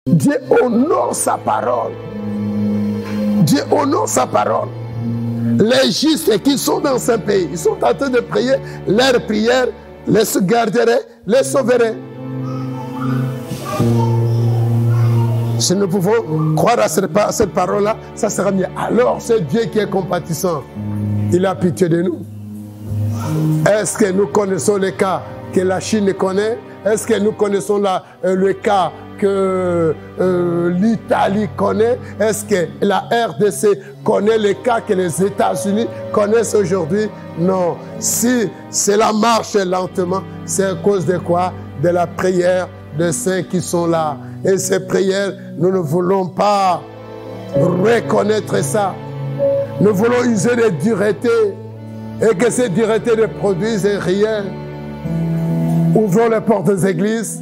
Dieu honore sa parole. Dieu honore sa parole. Les justes qui sont dans ce pays, ils sont en train de prier, leurs prières les garderait, les sauverait. Si nous pouvons croire à cette parole-là, ça sera mieux. Alors, ce Dieu qui est compatissant, il a pitié de nous. Est-ce que nous connaissons les cas que la Chine connaît? Est-ce que nous connaissons le cas que l'Italie connaît? Est-ce que la RDC connaît les cas que les États-Unis connaissent aujourd'hui? Non. Si cela marche lentement, c'est à cause de quoi? De la prière des saints qui sont là. Et ces prières, nous ne voulons pas reconnaître ça. Nous voulons user de dureté et que ces duretés ne produisent rien. Ouvrons les portes des églises.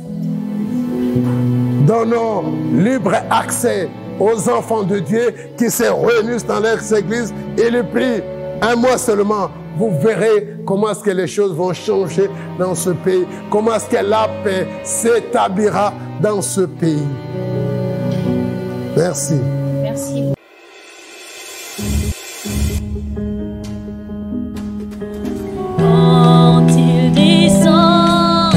Donnons libre accès aux enfants de Dieu qui se réunissent dans leurs églises et les prient un mois seulement. Vous verrez comment est-ce que les choses vont changer dans ce pays. Comment est-ce que la paix s'établira dans ce pays. Merci. Merci. Quand il descend,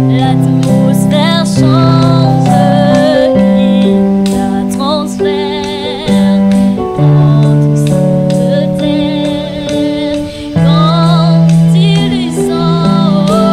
l'atmosphère change, il la transfère dans tout cette terre. Quand il descend, oh,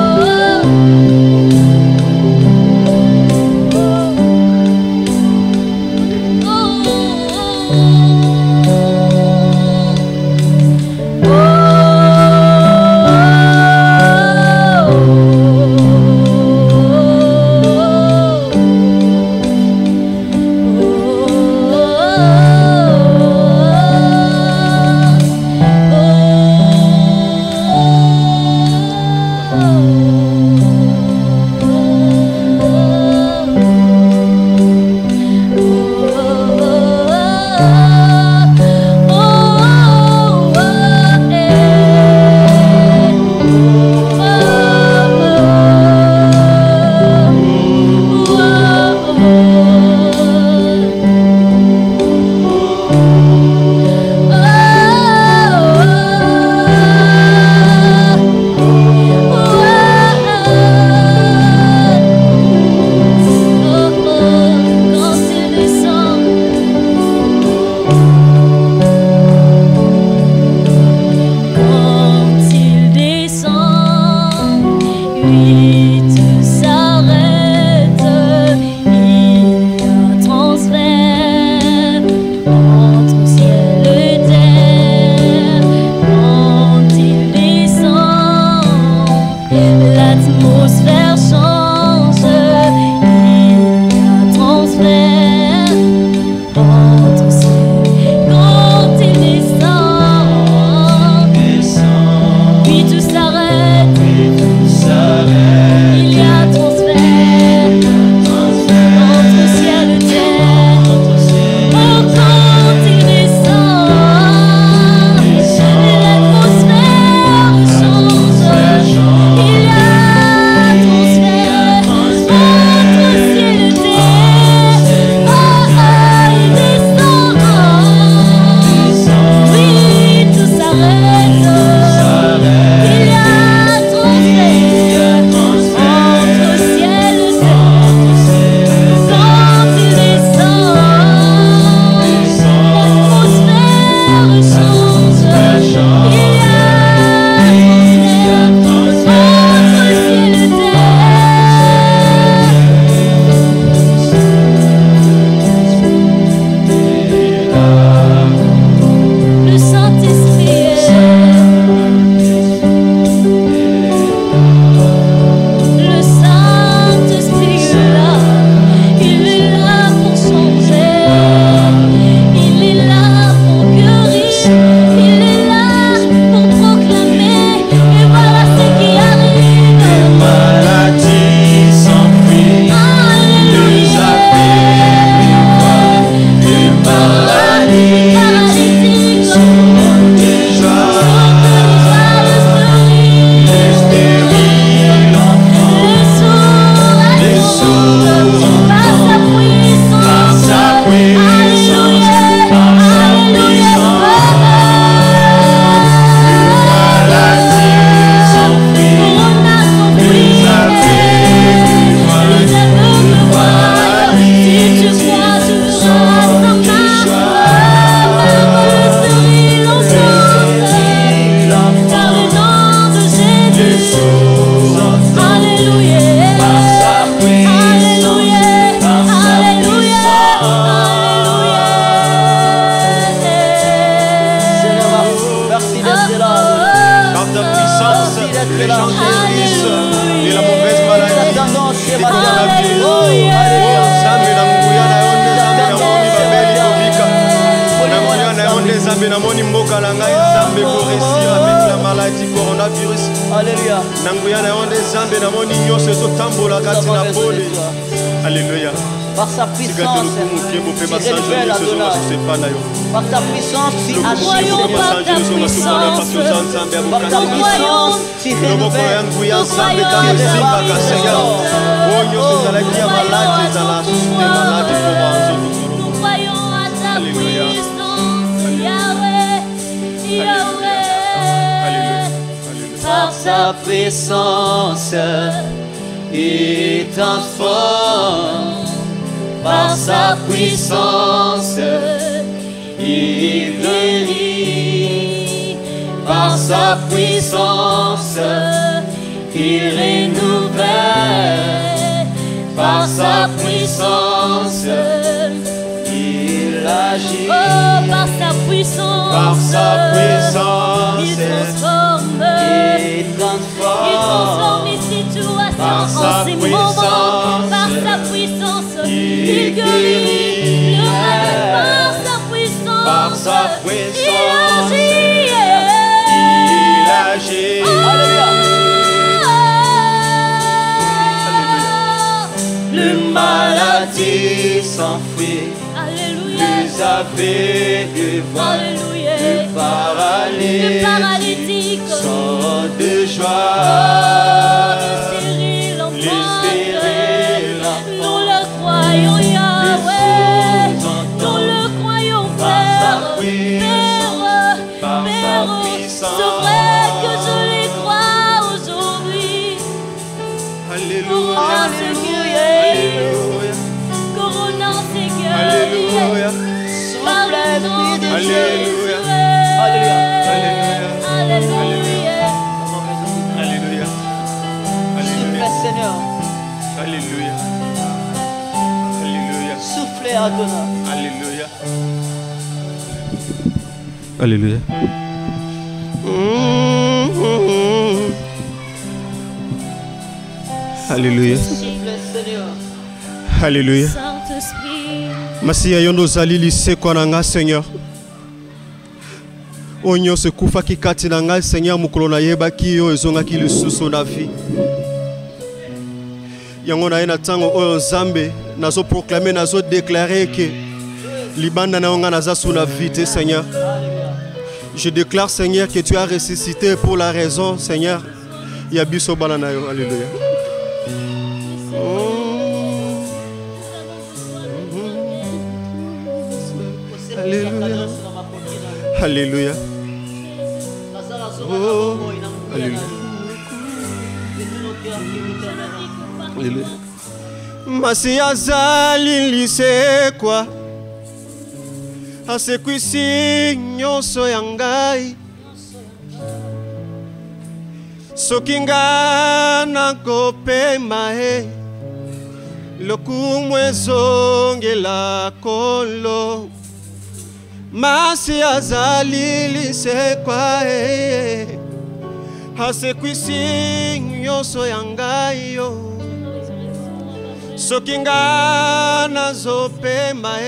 la ngai Nzambe pour réussir avec la maladie coronavirus. Alléluia. Nanguya na onde Nzambe na moni nyonso ezotambola kati na pole. Alléluia. Par sa puissance, tu révèles Adonai. Par ta puissance, tu agis. Voyons par ta puissance. Par ta puissance, tu révèles. Nous voyons à ta puissance, Yahweh, Yahweh. Par sa puissance, il transforme. Par sa puissance, il guérit. Par sa puissance, il renouvelle. Par sa puissance, il agit. Oh, par sa puissance, Par sa puissance, il transforme. Il transforme. Il transforme les situations en ces moments. Par sa puissance, il guérit. Le règne par sa puissance. Par sa puissance, il agit. Le maladie s'enfuit. Alléluia. Les aveugles voient. Alléluia. Le paralytique sont de joie. Le stérile Les enfant. stériles Nous le croyons, Yahweh. Nous le croyons, Père. Père, par Père. sa puissance. C'est vrai que je les crois aujourd'hui. Corona s'est guéri. Corona s'est guéri. Alléluia. Par le nom de Alléluia. Jésus. Alléluia. Alléluia. Alléluia. Soufflez, Seigneur. Alléluia. Alléluia. Soufflez, Adonai. Alléluia. Alléluia. Alléluia. Soufflez, Seigneur. Alléluia. Saint-Esprit. Masiya yondo zali lisekwa na nga Seigneur. Onyo se kufa kikati na nga Seigneur mukolo na yebaki yo ezongaki lisusu na vie. Yango na ye na tango oyo Nzambe nazo proclamer nazo déclarer que libanda na nga naza sous la vie te Seigneur. Je déclare Seigneur que tu as ressuscité pour la raison Seigneur. Ya biso bana na yo. Alléluia. Alléluia. Oh. Alléluia. Alléluia. Masiya zali lisekwa asekwisi nyonso ya ngai soki nga nakopema lokumu ezongela kolo Masiya zali lisekwa asekwisi nyonso ya ngai yo soki nga nazopema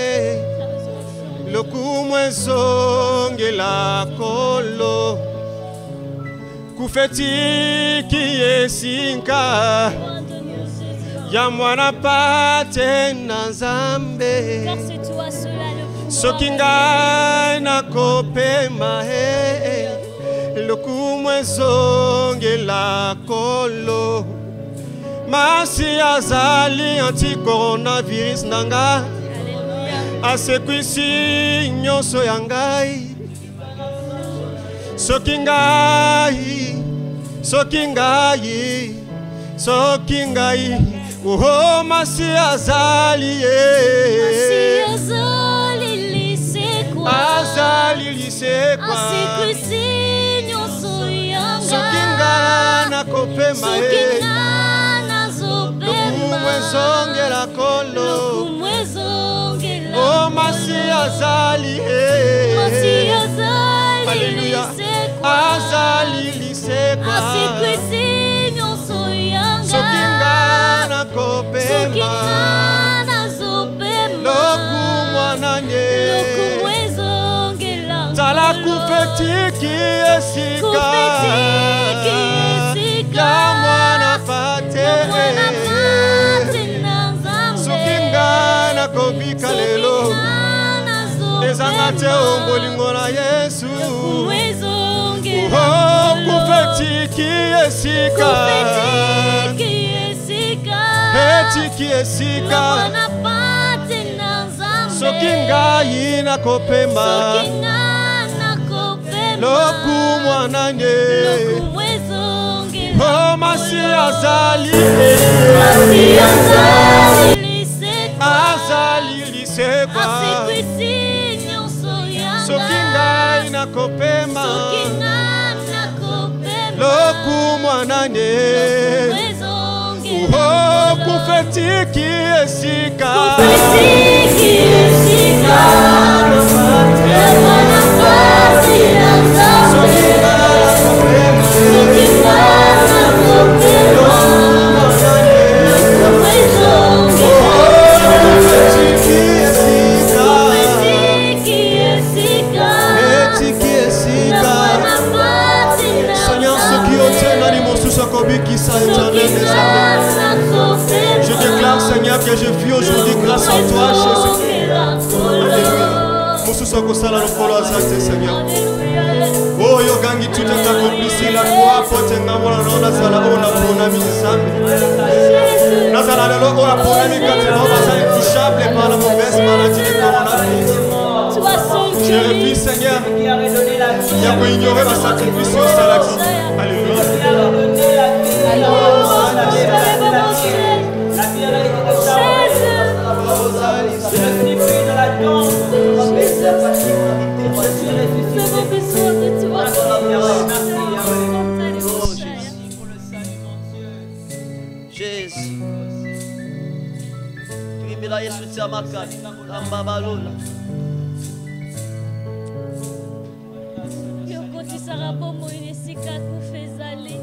lokumu ezongela kolo kufetiki esinka ya mwana pate na Nzambe Car c'est toi cela le pouvoir. soki nga nakopema lokumu ezongela kolo Masiya zali anti-coronavirus nanga asekwisi nyonso ya ngai soki ngai oh Masiya zali Masiya zali lisekwa. azali lisekwa Asekwisi nyonso ya ngai. soki nga nakopema Soki nga nazopema. lokumu ezongela kolo Lokumu ezongela oh Masiya zali Masiya zali Alléluia. lisekwa. azali lisekwa Asekwisi nyonso ya soki ngai. nga Soki nakopema nga nazopema. lokumu ananye Lokumu ezongela tala kolo. kufe Kufetiki esika ya mwana pate Sukinga na kobika lelo Ezangate ombolingo na Yesu Oh kufetiki esika Etiki esika Sokinga ina kopema Loku mwananye Oh masi azali Azali lisekwa Sokinga ina kopema Loku mwananye Oh kufetiki esika Je déclare, Seigneur, que je vis aujourd'hui grâce à toi, Jésus-Christ. Alléluia. Seigneur. Oh, yo gangi tout est accompli. La foi, pote, namona, nona, sala, ona, ponami, sambe. Nazala, le logo, la ponami, quand il va être intouchable par la mauvaise maladie du coronavirus. Je replie, Seigneur. Il y a pour ignorer ma sacrifice au salax. Alléluia. Jésus, tu es là, Yesu Tsamaka, Ambabalola. Yokoti sarabomo inesika kufezali.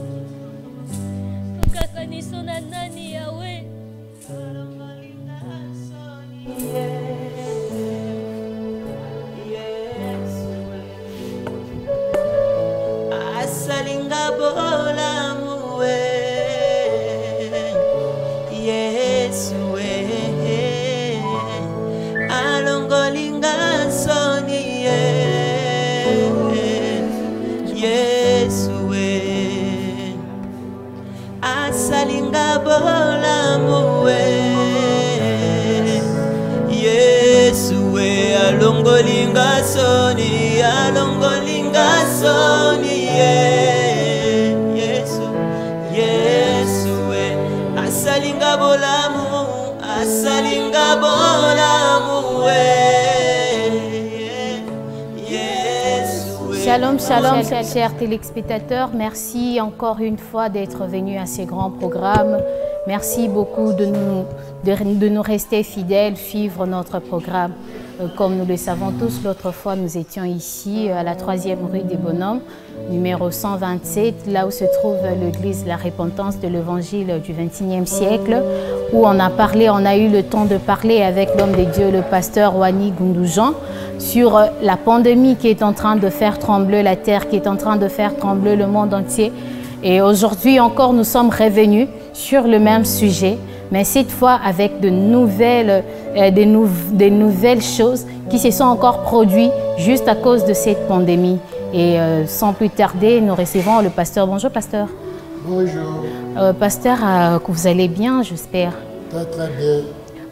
Kukakaniso na nani yawe. Asalinga bola muwe Yesue alongolinga soni Yesue asalinga bola muwe Yesue alongolinga soni Yesu asalinga bolamu Shalom, shalom, chers téléspectateurs. Merci encore une fois d'être venus à ces grands programmes. Merci beaucoup de nous rester fidèles, suivre notre programme. Comme nous le savons tous, l'autre fois nous étions ici à la 3e rue des Bonhommes, numéro 127, là où se trouve l'église La Repentance de l'évangile du XXIe siècle, où on a eu le temps de parler avec l'homme de Dieu, le pasteur Wani Gundoujan, sur la pandémie qui est en train de faire trembler la terre, qui est en train de faire trembler le monde entier. Et aujourd'hui encore, nous sommes revenus sur le même sujet, mais cette fois avec de nouvelles choses qui se sont encore produites juste à cause de cette pandémie. Et sans plus tarder, nous recevons le pasteur. Bonjour pasteur. Bonjour. Pasteur, que vous allez bien, j'espère. Très très bien.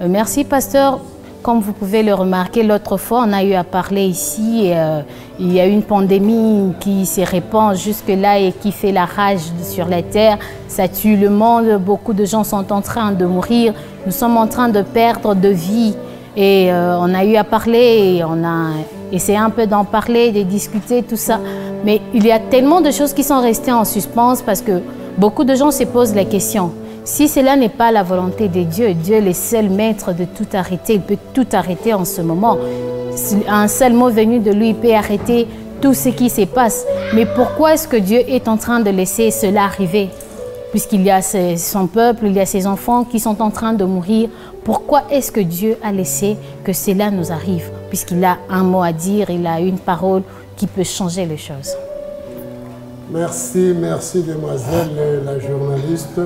Merci pasteur. Comme vous pouvez le remarquer, l'autre fois, on a eu à parler ici. Il y a une pandémie qui se répand jusque-là et qui fait la rage sur la terre. Ça tue le monde. Beaucoup de gens sont en train de mourir. Nous sommes en train de perdre de vie. Et on a eu à parler et on a essayé un peu d'en parler, de discuter, tout ça. Mais il y a tellement de choses qui sont restées en suspens parce que beaucoup de gens se posent la question. Si cela n'est pas la volonté de Dieu, Dieu est le seul maître de tout arrêter. Il peut tout arrêter en ce moment. Un seul mot venu de lui peut arrêter tout ce qui se passe. Mais pourquoi est-ce que Dieu est en train de laisser cela arriver? Puisqu'il y a son peuple, il y a ses enfants qui sont en train de mourir. Pourquoi est-ce que Dieu a laissé que cela nous arrive? Puisqu'il a un mot à dire, il a une parole, qui peut changer les choses. Merci, merci demoiselle la journaliste.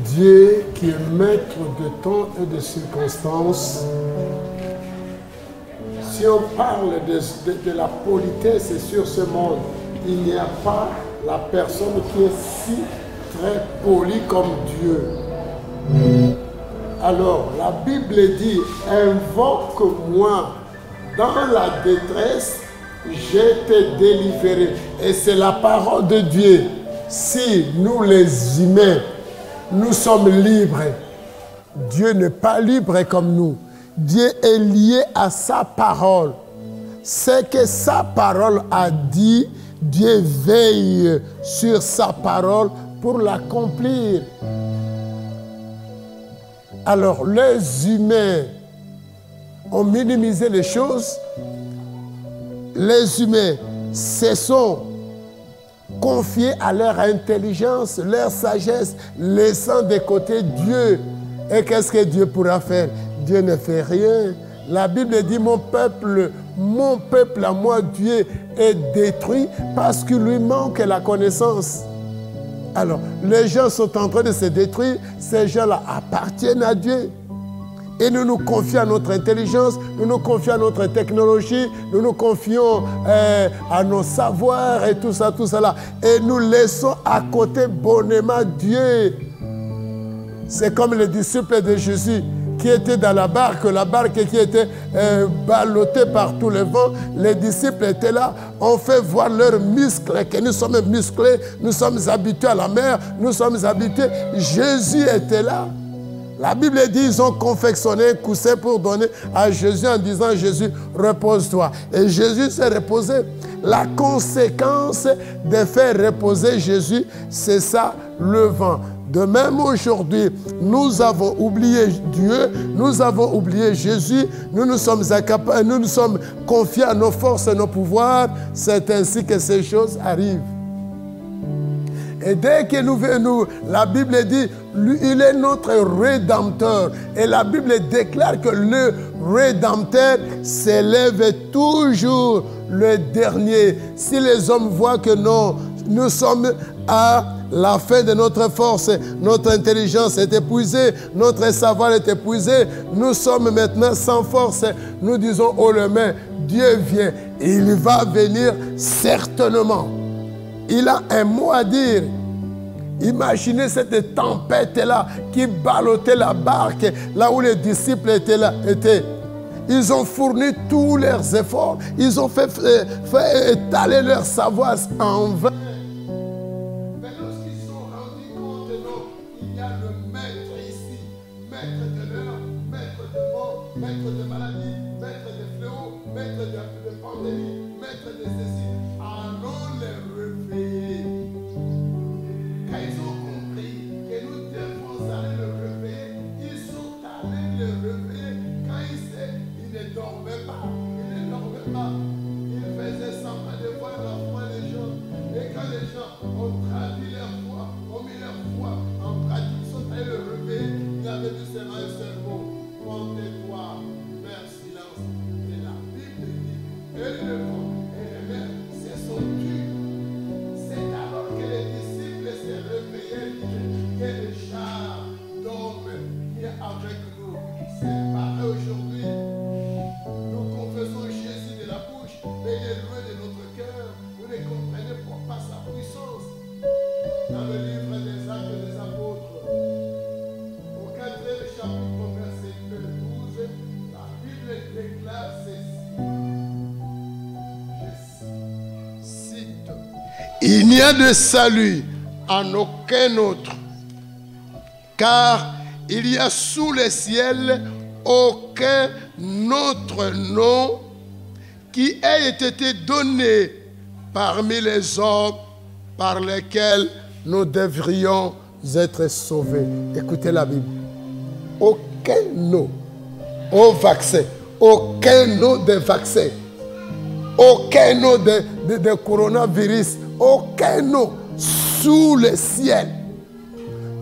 Dieu qui est maître de temps et de circonstances. Si on parle de la politesse sur ce monde, il n'y a pas la personne qui est si très polie comme Dieu. Alors, la Bible dit, invoque-moi dans la détresse, je te délivrerai. Et c'est la parole de Dieu. Si nous les humains, nous sommes libres, Dieu n'est pas libre comme nous. Dieu est lié à sa parole. C'est que sa parole a dit, Dieu veille sur sa parole pour l'accomplir. Alors, les humains ont minimisé les choses. Les humains se sont confiés à leur intelligence, leur sagesse, laissant de côté Dieu. Et qu'est-ce que Dieu pourra faire? Dieu ne fait rien. La Bible dit, mon peuple à moi, Dieu est détruit parce qu'il lui manque la connaissance. Alors, les gens sont en train de se détruire. Ces gens-là appartiennent à Dieu. Et nous nous confions à notre intelligence, nous nous confions à notre technologie, nous nous confions à nos savoirs et tout ça, tout cela. Et nous laissons à côté bonnement Dieu. C'est comme les disciples de Jésus qui étaient dans la barque qui était ballottée par tous les vents. Les disciples étaient là, on fait voir leurs muscles, que nous sommes musclés, nous sommes habitués à la mer, nous sommes habitués. Jésus était là. La Bible dit qu'ils ont confectionné un coussin pour donner à Jésus en disant, Jésus, repose-toi. Et Jésus s'est reposé. La conséquence de faire reposer Jésus, c'est ça, le vent. De même aujourd'hui, nous avons oublié Dieu, nous avons oublié Jésus, nous nous sommes confiés à nos forces et nos pouvoirs. C'est ainsi que ces choses arrivent. Et dès que nous venons, la Bible dit, lui, il est notre Rédempteur. Et la Bible déclare que le Rédempteur s'élève toujours le dernier. Si les hommes voient que non, nous sommes à la fin de notre force, notre intelligence est épuisée, notre savoir est épuisé, nous sommes maintenant sans force, nous disons haut les mains, Dieu vient. Et il va venir certainement. Il a un mot à dire. Imaginez cette tempête-là qui ballottait la barque, là où les disciples étaient. Ils ont fourni tous leurs efforts. Ils ont fait étaler leur savoir en vain. Mais lorsqu'ils se sont rendus compte, non, il y a le maître ici. Maître de l'heure, maître de mort, maître de maladie, maître de fléaux, maître de pandémie, maître de ceci. Allons les réveiller. Quand ils ont compris que nous devons aller le réveiller, ils sont allés le réveiller. Quand ils ne dormaient pas, ils faisaient semblant de voir la foi des gens. Et quand les gens ont traduit leur foi, ont mis leur foi en pratique, ils sont allés le réveiller, il avait dit seulement un seul mot, comptez-toi, faire silence. Et la Bible dit, et le vent et les mers se sont tus. C'est alors que les disciples se réveillaient que le char d'homme qui est avec nous. C'est pareil aujourd'hui. Nous confessons Jésus de la bouche, mais il est loin de notre cœur. Vous ne comprenez pas sa puissance. Dans le livre des Actes des Apôtres, au 4e chapitre, verset 12, la Bible déclare ceci. Je cite. Il n'y a de salut en aucun autre, car il y a sous le ciel aucun autre nom qui ait été donné parmi les hommes par lesquels nous devrions être sauvés. Écoutez la Bible. Aucun nom au vaccin, aucun nom de vaccin, aucun nom de coronavirus, aucun nom sous le ciel.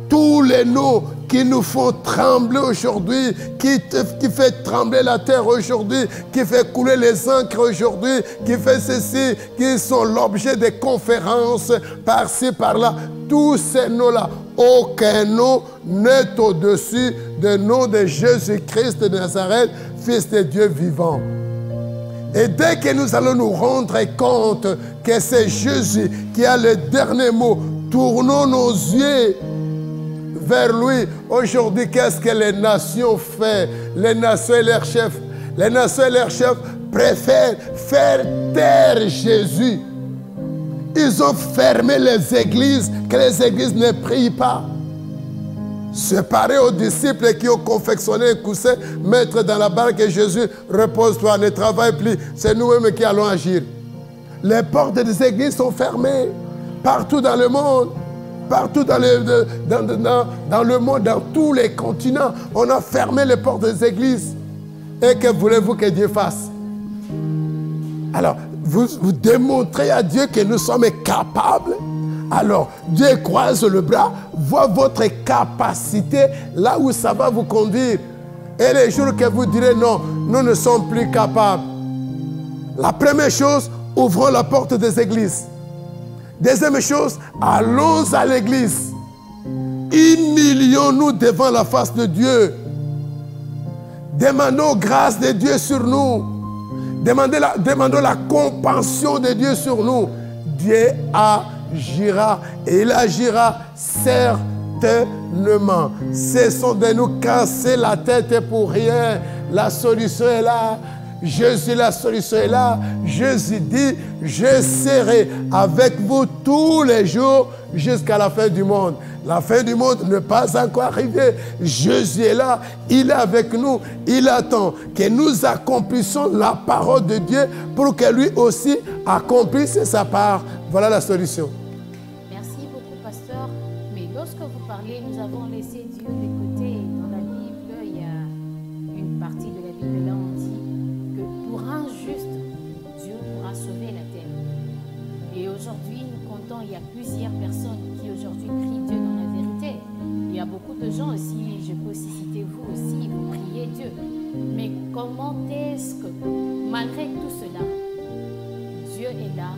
Tous les noms qui nous font trembler aujourd'hui, qui fait trembler la terre aujourd'hui, qui fait couler les encres aujourd'hui, qui fait ceci, qui sont l'objet des conférences par-ci, par-là. Tous ces noms-là, aucun nom n'est au-dessus du nom de Jésus-Christ de Nazareth, Fils de Dieu vivant. Et dès que nous allons nous rendre compte que c'est Jésus qui a le dernier mot, tournons nos yeux vers lui. Aujourd'hui, qu'est-ce que les nations font? Les nations et leurs chefs. Les nations et leurs chefs préfèrent faire taire Jésus. Ils ont fermé les églises, que les églises ne prient pas. C'est pareil aux disciples qui ont confectionné un coussin, mettre dans la barque et Jésus, repose-toi, ne travaille plus. C'est nous-mêmes qui allons agir. Les portes des églises sont fermées partout dans le monde. Partout dans le monde, dans tous les continents, on a fermé les portes des églises. Et que voulez-vous que Dieu fasse? Alors, vous démontrez à Dieu que nous sommes capables. Alors, Dieu croise le bras, voit votre capacité là où ça va vous conduire. Et les jours que vous direz non, nous ne sommes plus capables. La première chose, ouvrons la porte des églises. Deuxième chose, allons à l'église. Humilions-nous devant la face de Dieu. Demandons grâce de Dieu sur nous. Demandons la compassion de Dieu sur nous. Dieu agira et il agira certainement. Cessons de nous casser la tête pour rien. La solution est là. Jésus, la solution est là. Jésus dit, je serai avec vous tous les jours jusqu'à la fin du monde. La fin du monde n'est pas encore arrivée. Jésus est là, il est avec nous. Il attend que nous accomplissions la parole de Dieu pour que lui aussi accomplisse sa part. Voilà la solution. Merci beaucoup, pasteur. Mais lorsque vous parlez, nous avons laissé Dieu de côté. Dans la Bible, il y a une partie de la Bible là, on dit que pour un juste, Dieu pourra sauver la terre. Et aujourd'hui, nous comptons, il y a plusieurs personnes qui aujourd'hui prient Dieu dans la vérité. Il y a beaucoup de gens aussi, je peux aussi citer vous aussi, vous priez Dieu. Mais comment est-ce que, malgré tout cela, Dieu est là,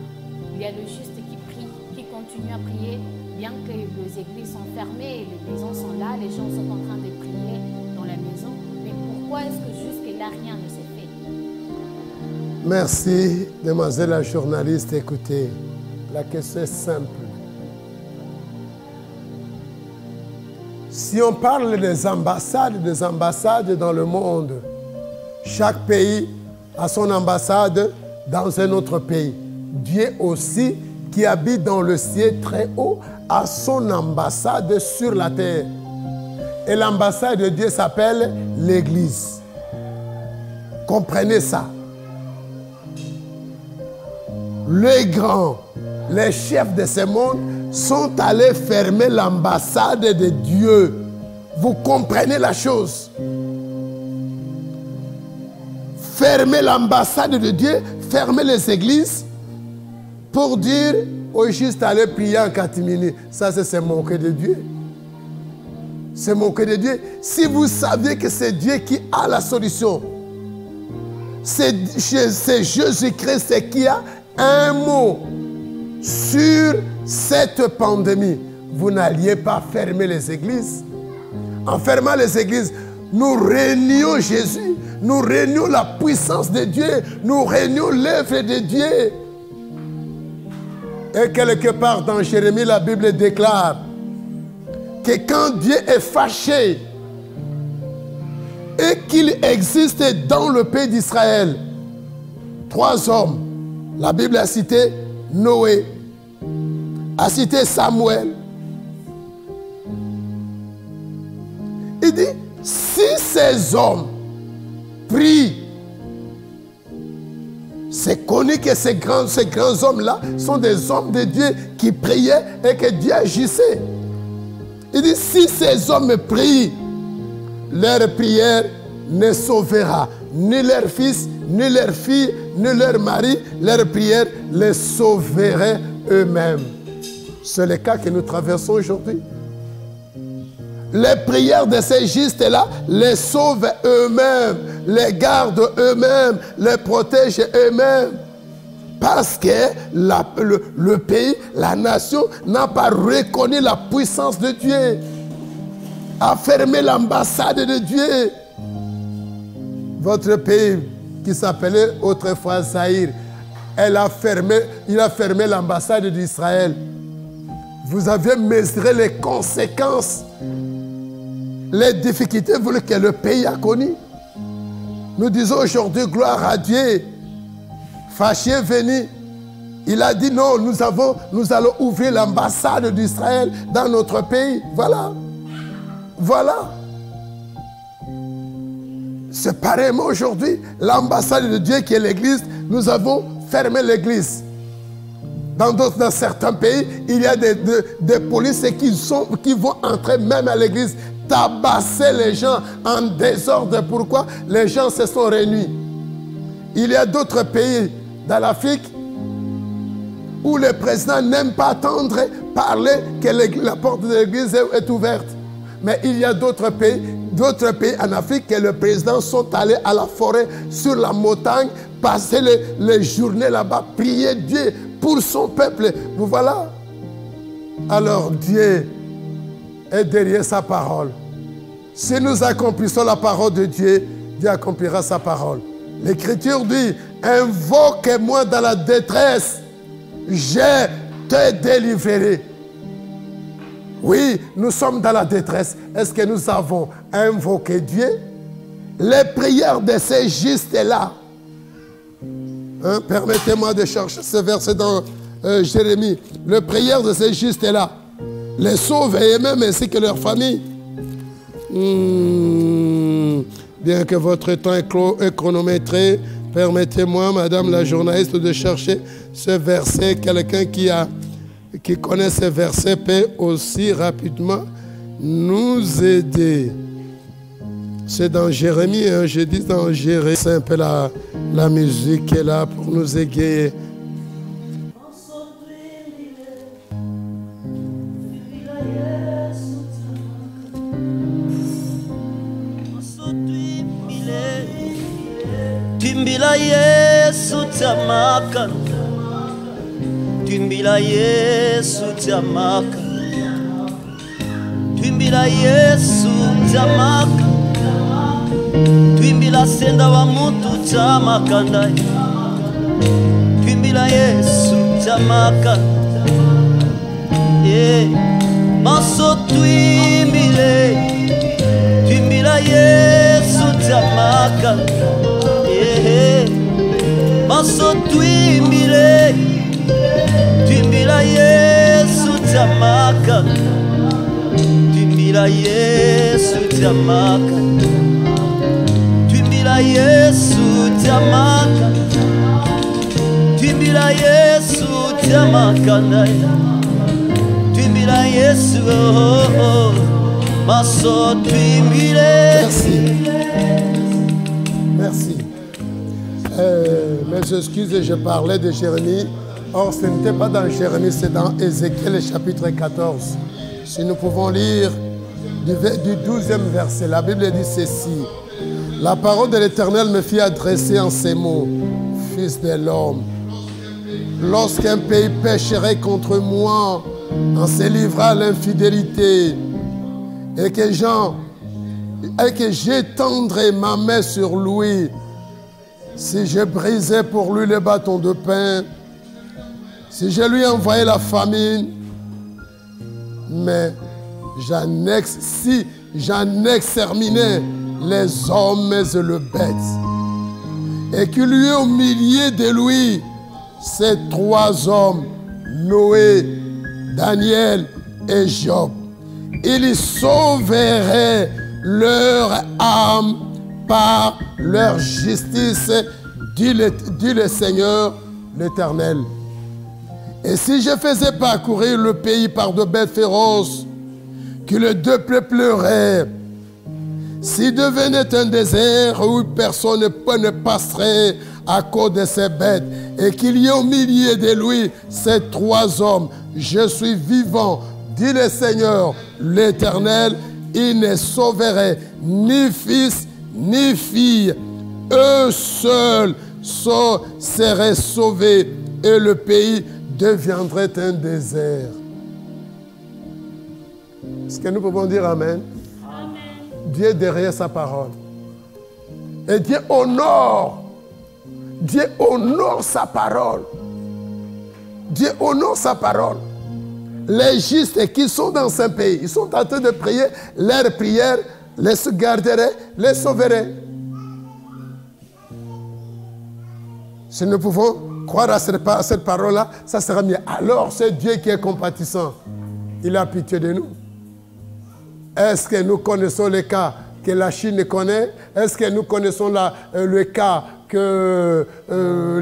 il y a le juste qui prie, qui continue à prier, bien que les églises sont fermées, les maisons sont là, les gens sont en train de prier dans la maison. Mais pourquoi est-ce que jusque-là, rien ne s'est fait? Merci, demoiselle la journaliste. Écoutez, la question est simple. Si on parle des ambassades dans le monde, chaque pays a son ambassade dans un autre pays. Dieu aussi, qui habite dans le ciel très haut, a son ambassade sur la terre. Et l'ambassade de Dieu s'appelle l'Église. Comprenez ça. Les grands, les chefs de ce monde sont allés fermer l'ambassade de Dieu. Vous comprenez la chose? Fermer l'ambassade de Dieu, fermer les églises pour dire au juste aller prier en catimini. Ça, c'est se moquer de Dieu. Se moquer de Dieu. Si vous saviez que c'est Dieu qui a la solution, c'est Jésus-Christ qui a un mot sur cette pandémie, vous n'alliez pas fermer les églises. En fermant les églises, nous réunions Jésus, nous réunions la puissance de Dieu, nous réunions l'œuvre de Dieu. Et quelque part dans Jérémie, la Bible déclare que quand Dieu est fâché et qu'il existe dans le pays d'Israël 3 hommes, la Bible a cité Noé, a cité Samuel. Il dit, si ces hommes prient, c'est connu que ces grands hommes-là sont des hommes de Dieu qui priaient et que Dieu agissait. Il dit, si ces hommes prient, leur prière ne sauvera ni leur fils, ni leur fille, ni leur mari. Leur prière les sauverait eux-mêmes. C'est le cas que nous traversons aujourd'hui. Les prières de ces justes-là les sauvent eux-mêmes, les gardent eux-mêmes, les protègent eux-mêmes. Parce que le pays, la nation n'a pas reconnu la puissance de Dieu, a fermé l'ambassade de Dieu. Votre pays, qui s'appelait autrefois Zaïre, il a fermé l'ambassade d'Israël. Vous avez mesuré les conséquences, les difficultés que le pays a connues. Nous disons aujourd'hui gloire à Dieu. Fâché est venu. Il a dit non, nous allons ouvrir l'ambassade d'Israël dans notre pays. Voilà. Voilà. C'est pareillement aujourd'hui, l'ambassade de Dieu qui est l'église, nous avons fermé l'église. Dans certains pays, il y a des policiers qui vont entrer même à l'église, tabasser les gens en désordre. Pourquoi? Les gens se sont réunis. Il y a d'autres pays dans l'Afrique où le président n'aime pas attendre parler que la porte de l'église est ouverte. Mais il y a d'autres pays en Afrique que les présidents sont allés à la forêt, sur la montagne, passer les journées là-bas, prier Dieu pour son peuple. Vous voilà. Alors Dieu est derrière sa parole. Si nous accomplissons la parole de Dieu, Dieu accomplira sa parole. L'Écriture dit, invoque-moi dans la détresse, je te délivrerai. Oui, nous sommes dans la détresse. Est-ce que nous avons invoqué Dieu? Les prières de ces justes-là. Hein? Permettez-moi de chercher ce verset dans Jérémie. Les prières de ces justes-là les sauvent eux-mêmes ainsi que leur famille. Bien que votre temps est chronométré, permettez-moi, madame la journaliste, de chercher ce verset. Quelqu'un qui connaît ces versets peut aussi rapidement nous aider. C'est dans Jérémie, hein, je dis dans Jérémie, c'est un peu la musique qui est là pour nous égayer. Timbila Yesu tamaka, Timbila Yesu tamaka, Timbila Yesu tamaka, Timbila senda wa mutu tamaka ndai, Timbila Yesu tamaka, Maso twimbile, Timbila Yesu tamaka. Maso twimbile, twimbila Yesu tamaka, twimbila Yesu tamaka, twimbila Yesu tamaka, twimbila Yesu tamaka, twimbila Yesu, maso twimbile. Merci. Mes excuses, je parlais de Jérémie. Or, ce n'était pas dans Jérémie, c'est dans Ézéchiel, chapitre 14. Si nous pouvons lire du 12e verset, la Bible dit ceci. La parole de l'Éternel me fit adresser en ces mots. Fils de l'homme, lorsqu'un pays pécherait contre moi, en se livrant à l'infidélité, et que j'étendrais ma main sur lui, si je brisais pour lui les bâtons de pain, si je lui envoyais la famine, mais si j'en exterminais les hommes et le bête, et qu'il y ait au milieu de lui ces trois hommes, Noé, Daniel et Job, il sauverait leur âme par leur justice, dit le Seigneur l'Éternel. Et si je faisais parcourir le pays par de bêtes féroces, que les deux peuples pleuraient, s'il devenait un désert où personne ne passerait à cause de ces bêtes, et qu'il y ait au milieu de lui ces trois hommes, je suis vivant, dit le Seigneur l'Éternel, ils ne sauveraient ni fils ni fille. Eux seuls seraient sauvés et le pays deviendrait un désert. Est-ce que nous pouvons dire Amen? Amen. Dieu est derrière sa parole. Et Dieu honore sa parole. Dieu honore sa parole. Les justes qui sont dans ce pays, ils sont en train de prier, leurs prières les garderaient, les sauveraient. Si nous pouvons croire à cette parole-là, ça sera mieux. Alors c'est Dieu qui est compatissant. Il a pitié de nous. Est-ce que nous connaissons les cas que la Chine connaît? Est-ce que nous connaissons le cas que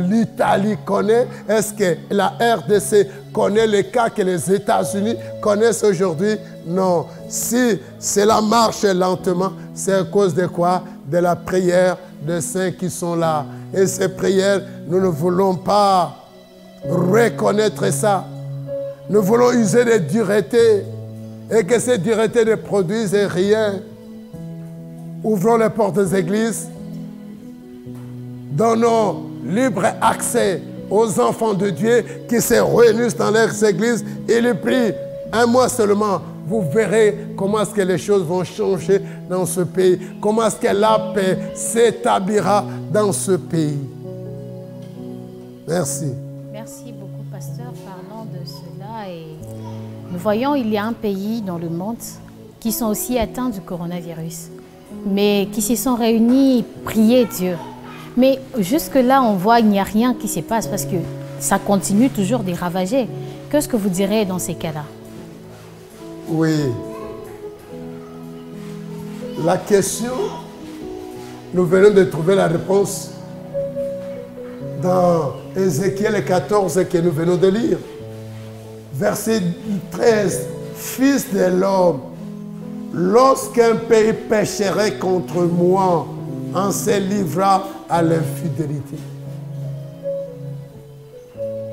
l'Italie connaît? Est-ce que la RDC connaît les cas que les États-Unis connaissent aujourd'hui? Non. Si cela marche lentement, c'est à cause de quoi? De la prière des saints qui sont là. Et ces prières, nous ne voulons pas reconnaître ça. Nous voulons user de dureté et que ces duretés ne produisent rien. Ouvrons les portes des églises. Donnons libre accès aux enfants de Dieu qui se réunissent dans leurs églises et les prient un mois seulement. Vous verrez comment est-ce que les choses vont changer dans ce pays. Comment est-ce que la paix s'établira dans ce pays. Merci. Merci beaucoup, pasteur. Parlons de cela. Et nous voyons il y a un pays dans le monde qui sont aussi atteints du coronavirus, mais qui se sont réunis prier Dieu. Mais jusque-là, on voit qu'il n'y a rien qui se passe parce que ça continue toujours de ravager. Qu'est-ce que vous direz dans ces cas-là? Oui. La question, nous venons de trouver la réponse dans Ézéchiel 14 que nous venons de lire. Verset 13. Fils de l'homme, lorsqu'un pays pécherait contre moi, on se livrera à l'infidélité.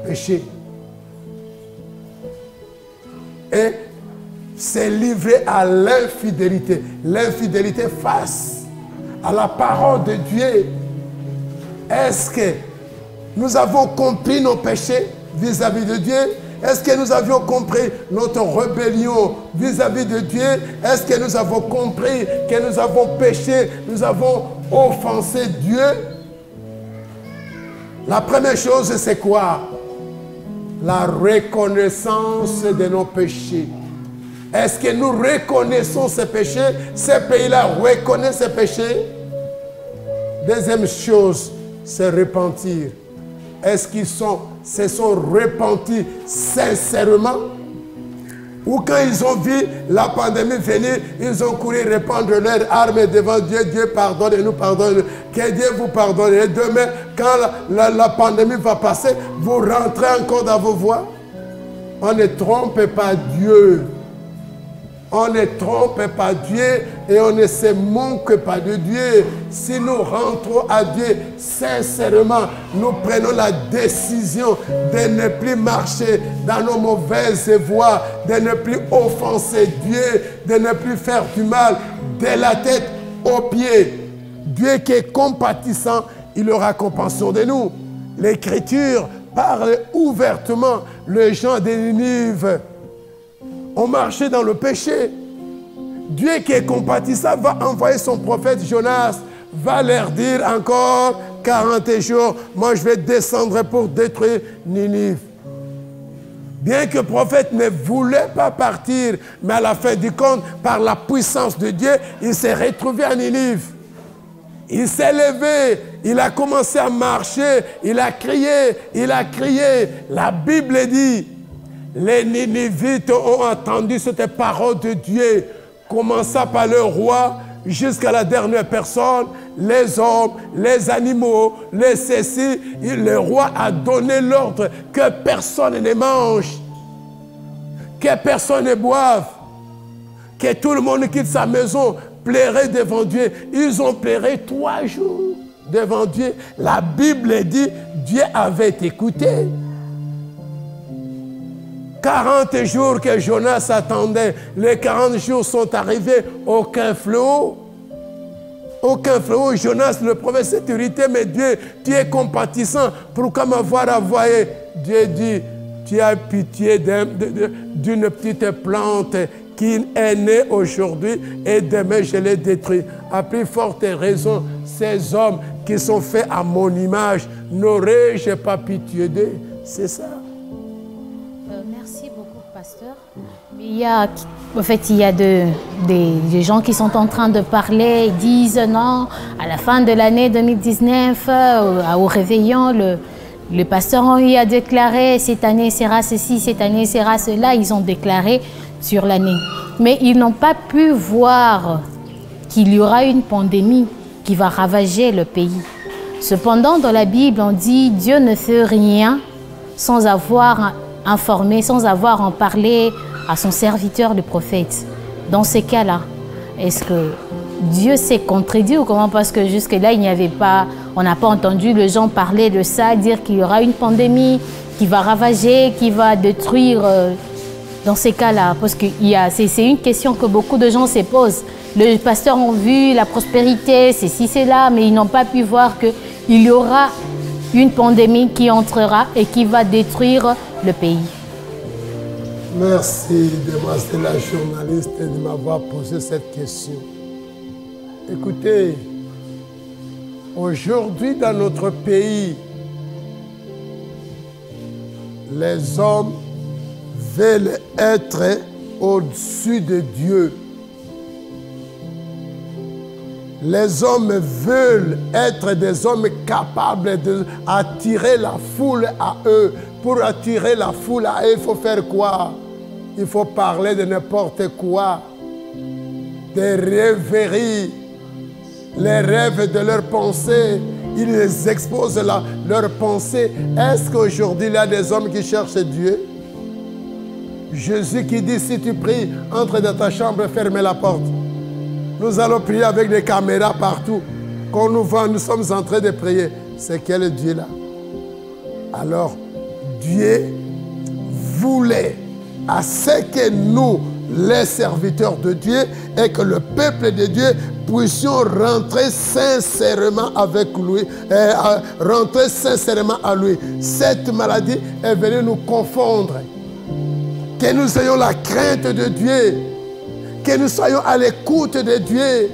Péché. Et c'est livré à l'infidélité. L'infidélité face à la parole de Dieu. Est-ce que nous avons compris nos péchés vis-à-vis de Dieu? Est-ce que nous avions compris notre rébellion vis-à-vis de Dieu? Est-ce que nous avons compris que nous avons péché, nous avons offensé Dieu? La première chose, c'est quoi? La reconnaissance de nos péchés. Est-ce que nous reconnaissons ces péchés? Ces pays-là reconnaissent ces péchés? Deuxième chose, c'est repentir. Est-ce qu'ils se sont repentis sincèrement? Ou quand ils ont vu la pandémie venir, ils ont couru répandre leurs armes devant Dieu. Dieu pardonne-nous, pardonne-nous. Que Dieu vous pardonne. Et demain, quand la pandémie va passer, vous rentrez encore dans vos voies. On ne trompe pas Dieu. On ne trompe pas Dieu et on ne se moque pas de Dieu. Si nous rentrons à Dieu sincèrement, nous prenons la décision de ne plus marcher dans nos mauvaises voies, de ne plus offenser Dieu, de ne plus faire du mal de la tête aux pieds. Dieu qui est compatissant, il aura compassion de nous. L'Écriture parle ouvertement. Les gens de Ninive ont marché dans le péché. Dieu qui est compatissant va envoyer son prophète Jonas, va leur dire encore 40 jours, moi je vais descendre pour détruire Ninive. Bien que le prophète ne voulait pas partir, mais à la fin du compte, par la puissance de Dieu, il s'est retrouvé à Ninive. Il s'est levé, il a commencé à marcher, il a crié, il a crié. La Bible dit, les Ninivites ont entendu cette parole de Dieu, commençant par le roi jusqu'à la dernière personne, les hommes, les animaux, les ceci. Le roi a donné l'ordre que personne ne mange, que personne ne boive, que tout le monde quitte sa maison, pleurer devant Dieu. Ils ont pleuré 3 jours devant Dieu. La Bible dit, Dieu avait écouté. 40 jours que Jonas attendait, les 40 jours sont arrivés, aucun fléau. Aucun fléau. Jonas, le prophète, c'est irrité, mais Dieu, tu es compatissant. Pourquoi m'avoir envoyé? Dieu dit, tu as pitié d'une petite plante qui est née aujourd'hui et demain je l'ai détruite. À plus forte raison, ces hommes qui sont faits à mon image, n'aurais-je pas pitié d'eux? C'est ça. Merci beaucoup, pasteur. Mais il y a des gens qui sont en train de parler, ils disent non, à la fin de l'année 2019, au réveillon, le pasteur Henri a déclaré cette année sera ceci, cette année sera cela. Ils ont déclaré sur l'année. Mais ils n'ont pas pu voir qu'il y aura une pandémie qui va ravager le pays. Cependant, dans la Bible, on dit Dieu ne fait rien sans avoir informé, sans avoir en parlé à son serviteur, le prophète. Dans ces cas-là, est-ce que Dieu s'est contredit ou comment? Parce que jusque-là, on n'a pas entendu les gens parler de ça, dire qu'il y aura une pandémie qui va ravager, qui va détruire dans ces cas-là. Parce que c'est une question que beaucoup de gens se posent. Les pasteurs ont vu la prospérité, ceci, c'est là, mais ils n'ont pas pu voir qu'il y aura une pandémie qui entrera et qui va détruire le pays. Merci, demoiselle la journaliste, de m'avoir posé cette question. Écoutez, aujourd'hui dans notre pays, les hommes veulent être au-dessus de Dieu. Les hommes veulent être des hommes capables d'attirer la foule à eux. Pour attirer la foule à eux, il faut faire quoi? Il faut parler de n'importe quoi. Des rêveries, les rêves de leurs pensées. Ils les exposent leurs pensées. Est-ce qu'aujourd'hui, il y a des hommes qui cherchent Dieu? Jésus qui dit, si tu pries, entre dans ta chambre, ferme la porte. Nous allons prier avec des caméras partout. Quand nous voit, nous sommes en train de prier. C'est quel Dieu là? Alors, Dieu voulait à ce que nous, les serviteurs de Dieu, et que le peuple de Dieu puissions rentrer sincèrement avec lui, rentrer sincèrement à lui. Cette maladie est venue nous confondre. Que nous ayons la crainte de Dieu, que nous soyons à l'écoute de Dieu,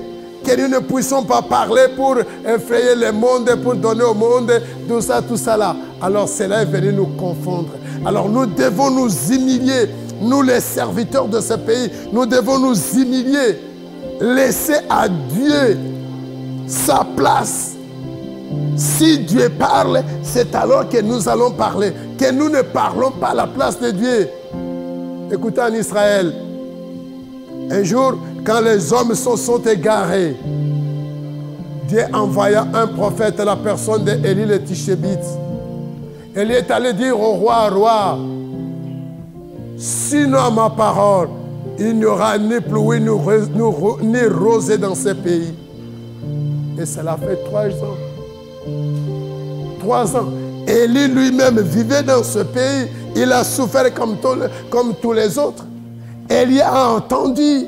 que nous ne puissions pas parler pour effrayer le monde, pour donner au monde tout ça là. Alors cela est venu nous confondre. Alors nous devons nous humilier, nous les serviteurs de ce pays, nous devons nous humilier, laisser à Dieu sa place. Si Dieu parle, c'est alors que nous allons parler, que nous ne parlons pas à la place de Dieu. Écoutez, en Israël, un jour, quand les hommes sont égarés, Dieu envoya un prophète, la personne d'Élie le Tishébite. Élie est allé dire au roi, sinon à ma parole, il n'y aura ni pluie ni rosée dans ce pays. Et cela fait 3 ans. 3 ans. Élie lui-même vivait dans ce pays. Il a souffert comme tous les autres. Élie a entendu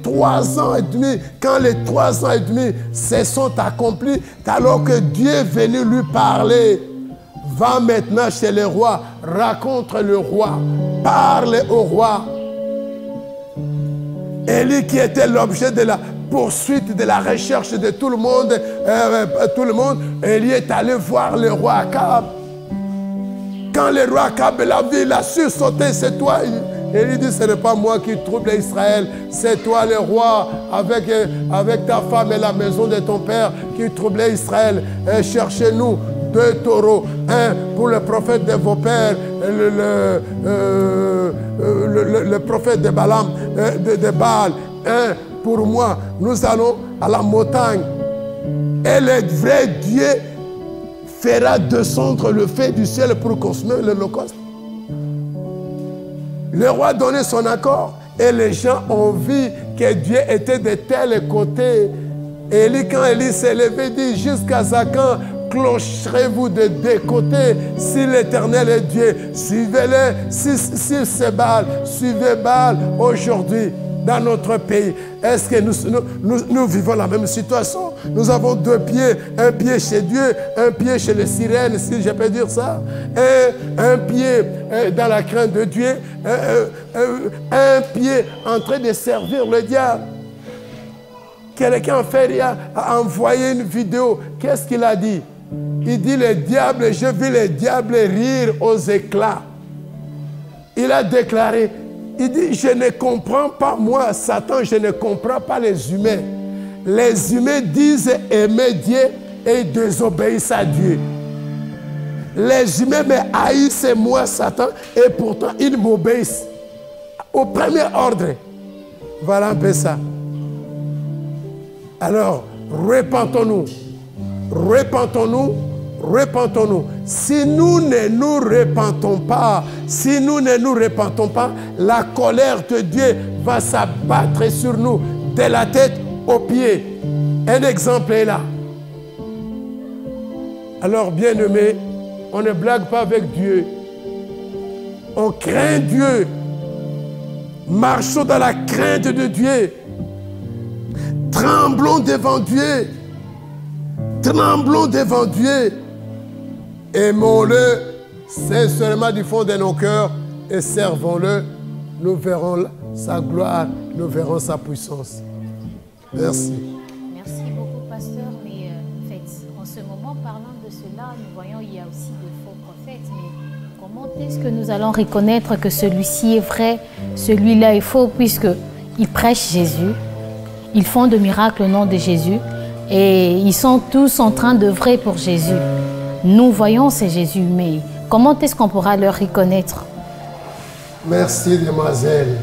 3 ans et demi. Quand les 3 ans et demi se sont accomplis, alors que Dieu est venu lui parler, va maintenant chez le roi, raconte le roi, parle au roi. Élie qui était l'objet de la poursuite, de la recherche de tout le monde, Élie est allé voir le roi Akab. Quand le roi Akab l'a vu, il a sursauté, c'est toi. Élie dit, ce n'est pas moi qui trouble Israël, c'est toi le roi, avec ta femme et la maison de ton père qui troublait Israël. Cherchez-nous 2 taureaux, un pour le prophète de vos pères, le prophète de Balaam, de Baal, un pour moi. Nous allons à la montagne et le vrai Dieu fera descendre le feu du ciel pour consommer l'holocauste. Le roi a donné son accord et les gens ont vu que Dieu était de tel côté. Élie, quand Élie s'est levé, dit, jusqu'à quand clocherez-vous de deux côtés? Si l'Éternel est Dieu, suivez-le. Si c'est Baal, suivez Baal aujourd'hui dans notre pays. Est-ce que nous vivons la même situation? Nous avons deux pieds, un pied chez Dieu, un pied chez les sirènes, si je peux dire ça, et un pied dans la crainte de Dieu, un pied en train de servir le diable. Quelqu'un a envoyé une vidéo. Qu'est-ce qu'il a dit? Il dit, les diables, je vis les diables rire aux éclats. Il a déclaré, il dit, je ne comprends pas, moi, Satan, je ne comprends pas les humains. Les humains disent aimer Dieu et ils désobéissent à Dieu. Les humains me haïssent, moi, Satan, et pourtant ils m'obéissent. Au premier ordre. Voilà un peu ça. Alors, repentons-nous. Repentons-nous. Repentons-nous. Si nous ne nous repentons pas, la colère de Dieu va s'abattre sur nous, de la tête aux pieds. Un exemple est là. Alors, bien-aimés, on ne blague pas avec Dieu. On craint Dieu. Marchons dans la crainte de Dieu. Tremblons devant Dieu. Tremblons devant Dieu. Aimons-le sincèrement du fond de nos cœurs et servons-le. Nous verrons sa gloire, nous verrons sa puissance. Merci. Merci beaucoup, pasteur. Mais en fait, en ce moment, parlant de cela, nous voyons qu'il y a aussi de faux prophètes. Mais comment est-ce que nous allons reconnaître que celui-ci est vrai, celui-là est faux, puisqu'ils prêchent Jésus, ils font de miracles au nom de Jésus et ils sont tous en train d'œuvrer pour Jésus. Nous voyons c'est Jésus, mais comment est-ce qu'on pourra le reconnaître? Merci, demoiselle.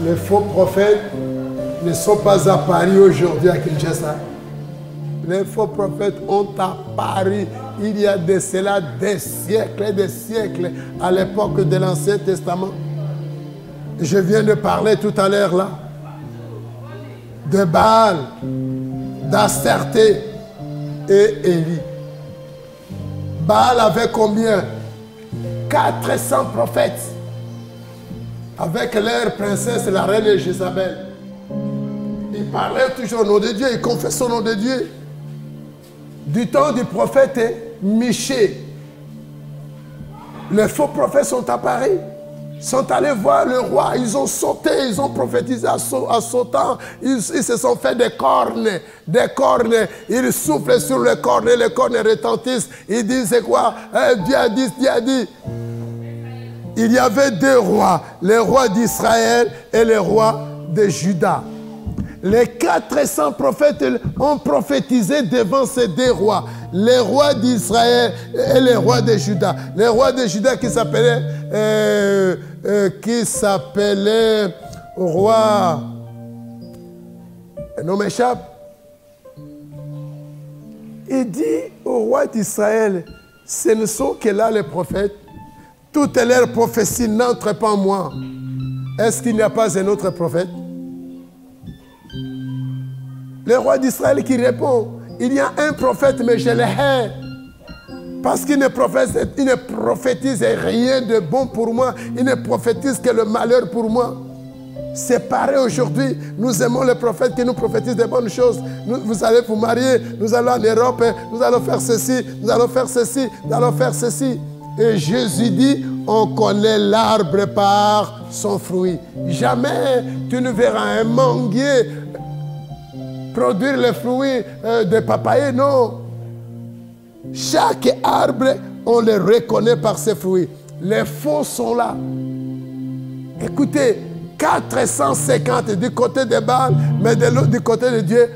Les faux prophètes ne sont pas à Paris aujourd'hui à Kinshasa. Les faux prophètes ont apparu il y a de cela des siècles, à l'époque de l'Ancien Testament. Je viens de parler tout à l'heure là, de Baal, d'Astarté et Élie. Baal avait combien? 400 prophètes. Avec leur princesse, la reine Jézabel. Il parlait toujours au nom de Dieu, il confessait au nom de Dieu. Du temps du prophète Michée, les faux prophètes sont apparus, sont allés voir le roi, ils ont sauté, ils ont prophétisé en sautant, ils se sont fait des cornes, ils soufflent sur les cornes retentissent, ils disent c'est quoi? Dieu a dit. Il y avait deux rois, le roi d'Israël et le roi de Juda. Les 400 prophètes ont prophétisé devant ces deux rois, le roi d'Israël et le roi de Juda. Le roi de Juda qui s'appelait roi, un nom m'échappe. Il dit au roi d'Israël, ce ne sont que là les prophètes, toutes leurs prophéties n'entrent pas en moi. Est-ce qu'il n'y a pas un autre prophète? Le roi d'Israël qui répond, il y a un prophète, mais je le hais. Parce qu'il ne prophétise rien de bon pour moi. Il ne prophétise que le malheur pour moi. C'est pareil aujourd'hui. Nous aimons les prophètes qui nous prophétisent de bonnes choses. Vous allez vous marier, nous allons en Europe, nous allons faire ceci, nous allons faire ceci, nous allons faire ceci. Et Jésus dit, on connaît l'arbre par son fruit. Jamais tu ne verras un manguier produire les fruits de papayer, non. Chaque arbre, on le reconnaît par ses fruits. Les faux sont là. Écoutez, 450 du côté de Baal, mais de l'autre, du côté de Dieu,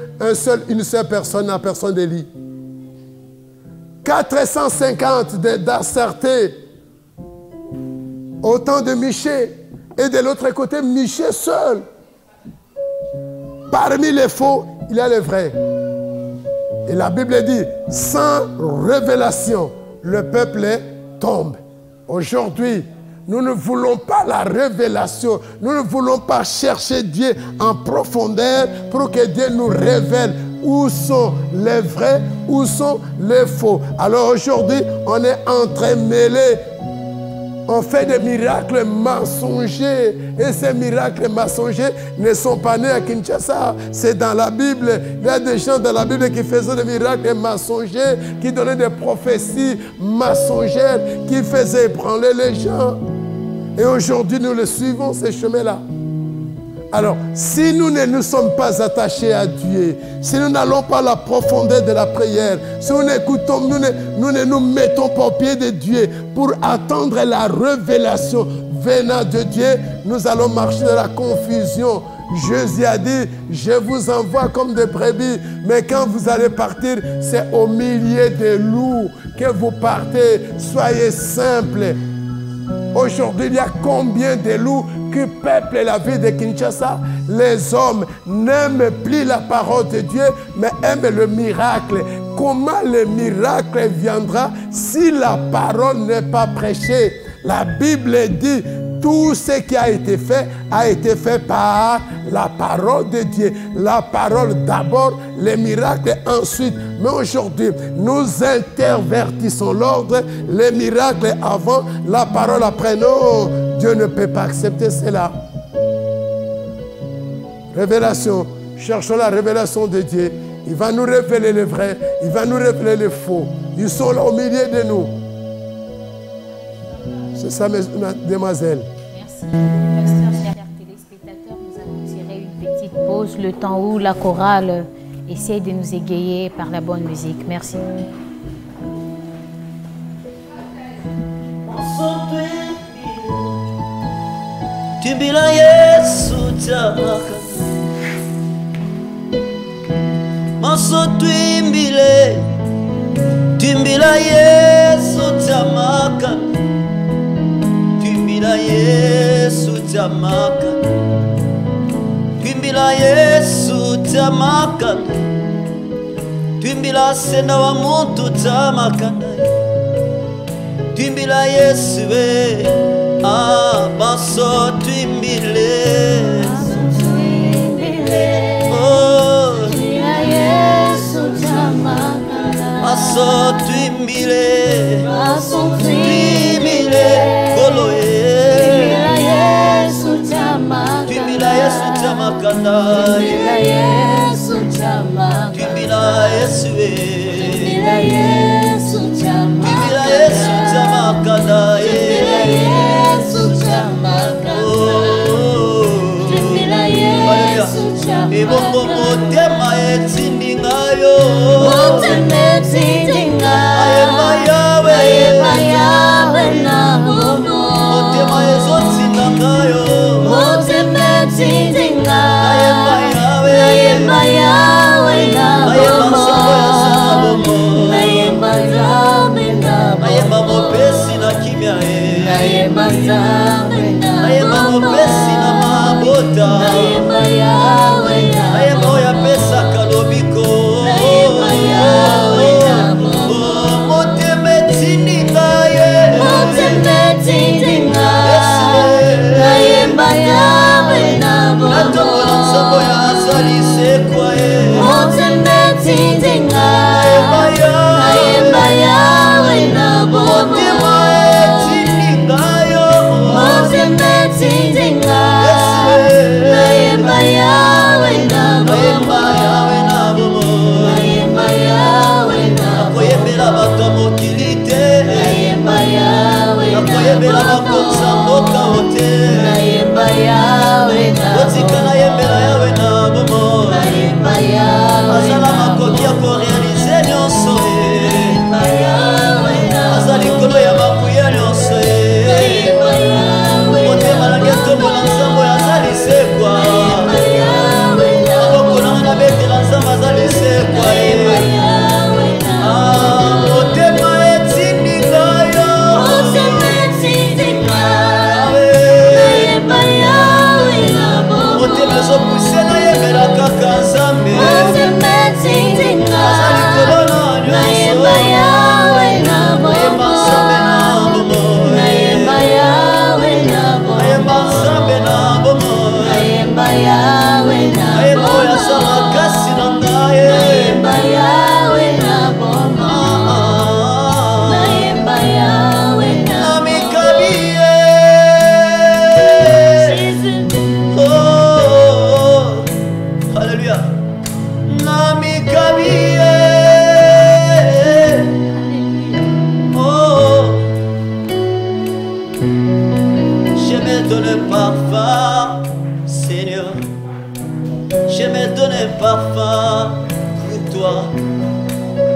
une seule personne, la personne d'Élie. 450 d'Astarté, autant de Michée, et de l'autre côté, Michée seul. Parmi les faux, il y a les vrais. Et la Bible dit, sans révélation, le peuple tombe. Aujourd'hui, nous ne voulons pas la révélation. Nous ne voulons pas chercher Dieu en profondeur pour que Dieu nous révèle où sont les vrais, où sont les faux. Alors aujourd'hui, on est entremêlés. On fait des miracles mensongers. Et ces miracles mensongers ne sont pas nés à Kinshasa. C'est dans la Bible. Il y a des gens dans la Bible qui faisaient des miracles mensongers, qui donnaient des prophéties mensongères, qui faisaient ébranler les gens. Et aujourd'hui, nous le suivons, ces chemins-là. Alors, si nous ne nous sommes pas attachés à Dieu, si nous n'allons pas à la profondeur de la prière, si nous n'écoutons, nous ne nous mettons pas au pied de Dieu pour attendre la révélation venant de Dieu, nous allons marcher dans la confusion. Jésus a dit, je vous envoie comme des brebis, mais quand vous allez partir, c'est au milieu des loups que vous partez. Soyez simples. Aujourd'hui, il y a combien de loups qui peuplent la ville de Kinshasa? Les hommes n'aiment plus la parole de Dieu, mais aiment le miracle. Comment le miracle viendra si la parole n'est pas prêchée? La Bible dit, tout ce qui a été fait par la parole de Dieu. La parole d'abord, les miracles ensuite. Mais aujourd'hui, nous intervertissons l'ordre, les miracles avant, la parole après. Non, Dieu ne peut pas accepter cela. Révélation. Cherchons la révélation de Dieu. Il va nous révéler le vrai, il va nous révéler le faux. Ils sont là au milieu de nous. C'est ça, mademoiselle. Merci. Pasteur, chers téléspectateurs, nous allons tirer une petite pause, le temps où la chorale essaie de nous égayer par la bonne musique. Merci. Timbila Yesu tamaka Maso twimbile Timbila Yesu tamaka Timbila Yesu tamaka Timbila Yesu tamaka Timbila sena wa muntu tamaka Timbila Yesu Maso twimbile Oh Yesu tamaka Maso twimbile Koloe Yesu tamaka Twimbila Yesu tamaka Yesu tamaka Twimbila Yesu Yesu tamaka Twimbila Yesu tamaka Yesu tamaka Twimbila Yesu tamaka Ibongo motema etindi ngayo Motema etindi ngayo Ayema yawe na bomo Motema ezotinda ngayo Motema etindi ngayo Ayema yawe na bomo Ayema zame na bomo Ayema mopesi na kimya Ayema zame na bomo Ayema mopesi na mabota Ayema yawe na Ayema oya pesa kalobiko Ayema yawe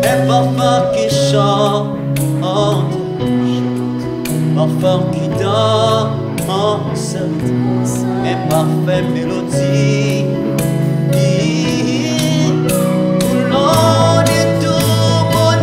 un parfum qui chante, parfum qui danse, un parfait mélodie. Tout le long de tout mon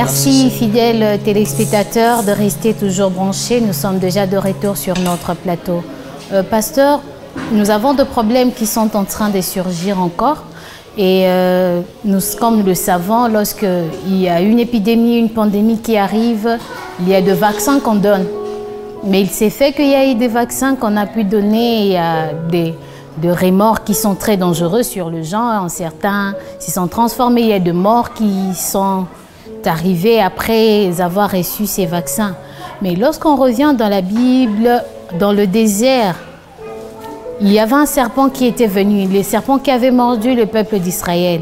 Merci, fidèles téléspectateurs, de rester toujours branchés. Nous sommes déjà de retour sur notre plateau. Pasteur, nous avons des problèmes qui sont en train de surgir encore. Et nous, comme nous le savons, lorsqu'il y a une épidémie, une pandémie qui arrive, il y a des vaccins qu'on donne. Mais il s'est fait qu'il y a eu des vaccins qu'on a pu donner. Il y a des remords qui sont très dangereux sur le genre. Certains s'y sont transformés. Il y a des morts qui sont arrivés après avoir reçu ces vaccins. Mais lorsqu'on revient dans la Bible, dans le désert, il y avait un serpent qui était venu, le serpent qui avait mordu le peuple d'Israël.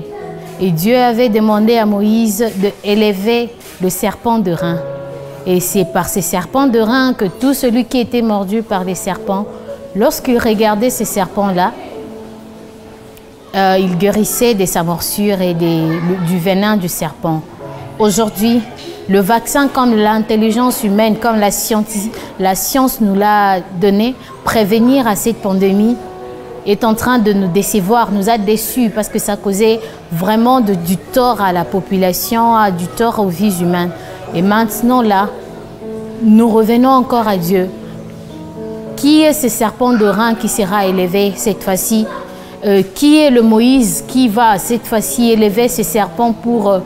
Et Dieu avait demandé à Moïse d'élever le serpent de rein. Et c'est par ces serpents de rein que tout celui qui était mordu par les serpents, lorsqu'il regardait ces serpents-là, il guérissait de sa morsure et du venin du serpent. Aujourd'hui, le vaccin comme l'intelligence humaine, comme la science nous l'a donné, prévenir à cette pandémie, est en train de nous décevoir, nous a déçus parce que ça causait vraiment du tort à la population, du tort aux vies humaines. Et maintenant là, nous revenons encore à Dieu. Qui est ce serpent de rein qui sera élevé cette fois-ci? Qui est le Moïse qui va cette fois-ci élever ce serpent pour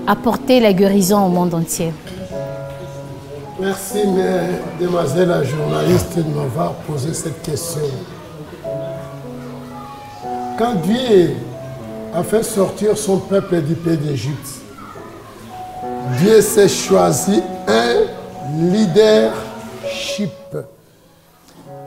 apporter la guérison au monde entier? Merci, mesdemoiselles la journaliste, de m'avoir posé cette question. Quand Dieu a fait sortir son peuple du pays d'Égypte, Dieu s'est choisi un leadership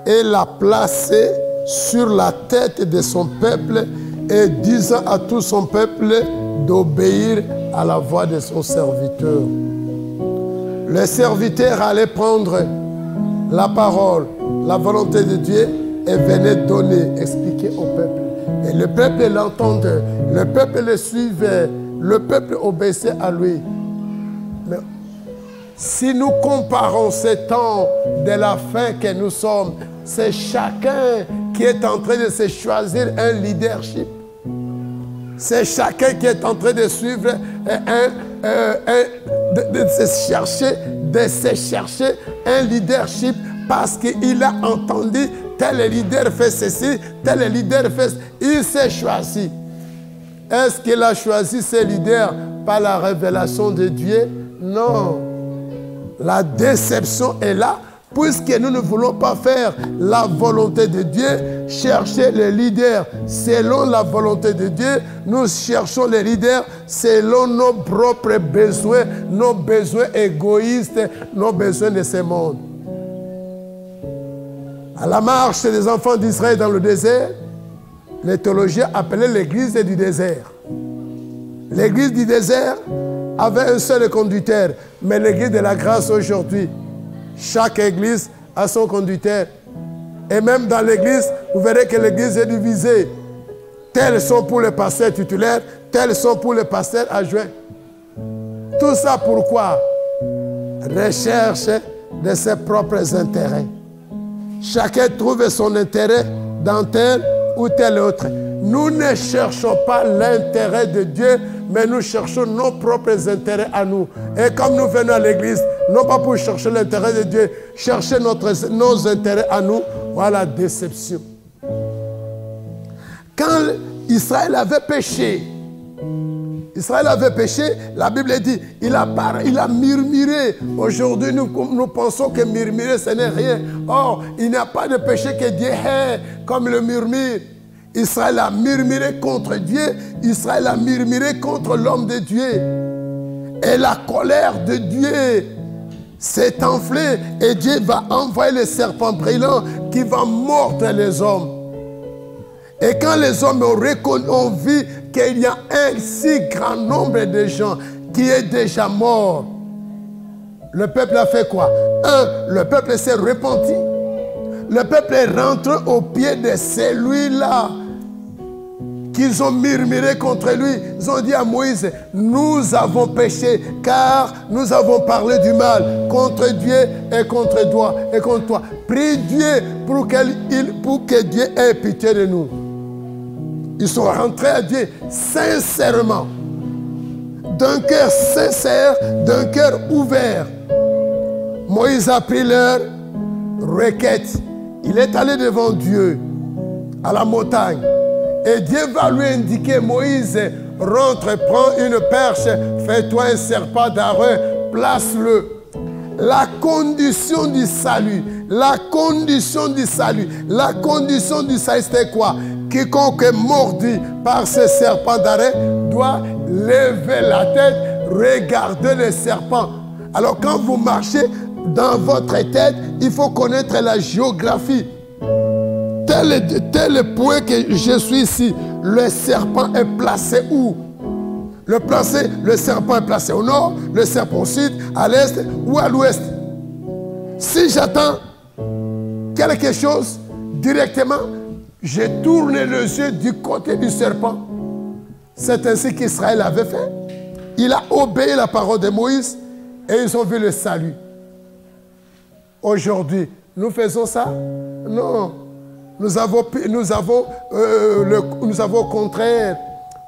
et l'a placé sur la tête de son peuple et disant à tout son peuple d'obéir à la voix de son serviteur. Le serviteur allait prendre la parole, la volonté de Dieu et venait donner, expliquer au peuple. Et le peuple l'entendait, le peuple le suivait, le peuple obéissait à lui. Mais si nous comparons ce temps de la fin que nous sommes, c'est chacun qui est en train de se choisir un leadership. C'est chacun qui est en train de suivre de se chercher un leadership parce qu'il a entendu tel leader fait ceci, tel leader fait ceci. Il s'est choisi. Est-ce qu'il a choisi ses leaders par la révélation de Dieu? Non. La déception est là. Puisque nous ne voulons pas faire la volonté de Dieu, chercher les leaders selon la volonté de Dieu, nous cherchons les leaders selon nos propres besoins, nos besoins égoïstes, nos besoins de ce monde. À la marche des enfants d'Israël dans le désert, les théologiens appelaient l'église du désert. L'église du désert avait un seul conducteur, mais l'église de la grâce aujourd'hui, chaque église a son conducteur. Et même dans l'église, vous verrez que l'église est divisée. Tels sont pour les pasteurs titulaires, tels sont pour les pasteurs adjoints. Tout ça pourquoi? Recherche de ses propres intérêts. Chacun trouve son intérêt dans tel ou tel autre. Nous ne cherchons pas l'intérêt de Dieu, mais nous cherchons nos propres intérêts à nous. Et comme nous venons à l'église, non pas pour chercher l'intérêt de Dieu, chercher nos intérêts à nous, voilà la déception. Quand Israël avait péché, la Bible dit, il a murmuré. Aujourd'hui, nous pensons que murmurer, ce n'est rien. Or, il n'y a pas de péché que Dieu hait comme le murmure. Israël a murmuré contre Dieu. Israël a murmuré contre l'homme de Dieu. Et la colère de Dieu s'est enflée. Et Dieu va envoyer le serpent brillant qui va mordre les hommes. Et quand les hommes ont vu qu'il y a un si grand nombre de gens qui est déjà mort, le peuple a fait quoi? Le peuple s'est repenti. Le peuple est rentré au pied de celui-là qu'ils ont murmuré contre lui. Ils ont dit à Moïse, nous avons péché car nous avons parlé du mal contre Dieu et contre toi. Prie Dieu pour que Dieu ait pitié de nous. Ils sont rentrés à Dieu sincèrement, d'un cœur sincère, d'un cœur ouvert. Moïse a pris leur requête. Il est allé devant Dieu à la montagne. Et Dieu va lui indiquer, Moïse, rentre, prends une perche, fais-toi un serpent d'Aaron, place-le. La condition du salut, c'était quoi? Quiconque est mordu par ce serpent d'Aaron doit lever la tête, regarder le serpent. Alors quand vous marchez dans votre tête, il faut connaître la géographie. Tel point que je suis ici, le serpent est placé où? Le serpent est placé au nord, le serpent au sud, à l'est ou à l'ouest. Si j'attends quelque chose directement, je tourne les yeux du côté du serpent. C'est ainsi qu'Israël avait fait. Il a obéi la parole de Moïse et ils ont vu le salut. Aujourd'hui, nous faisons ça? Non. Nous avons au contraire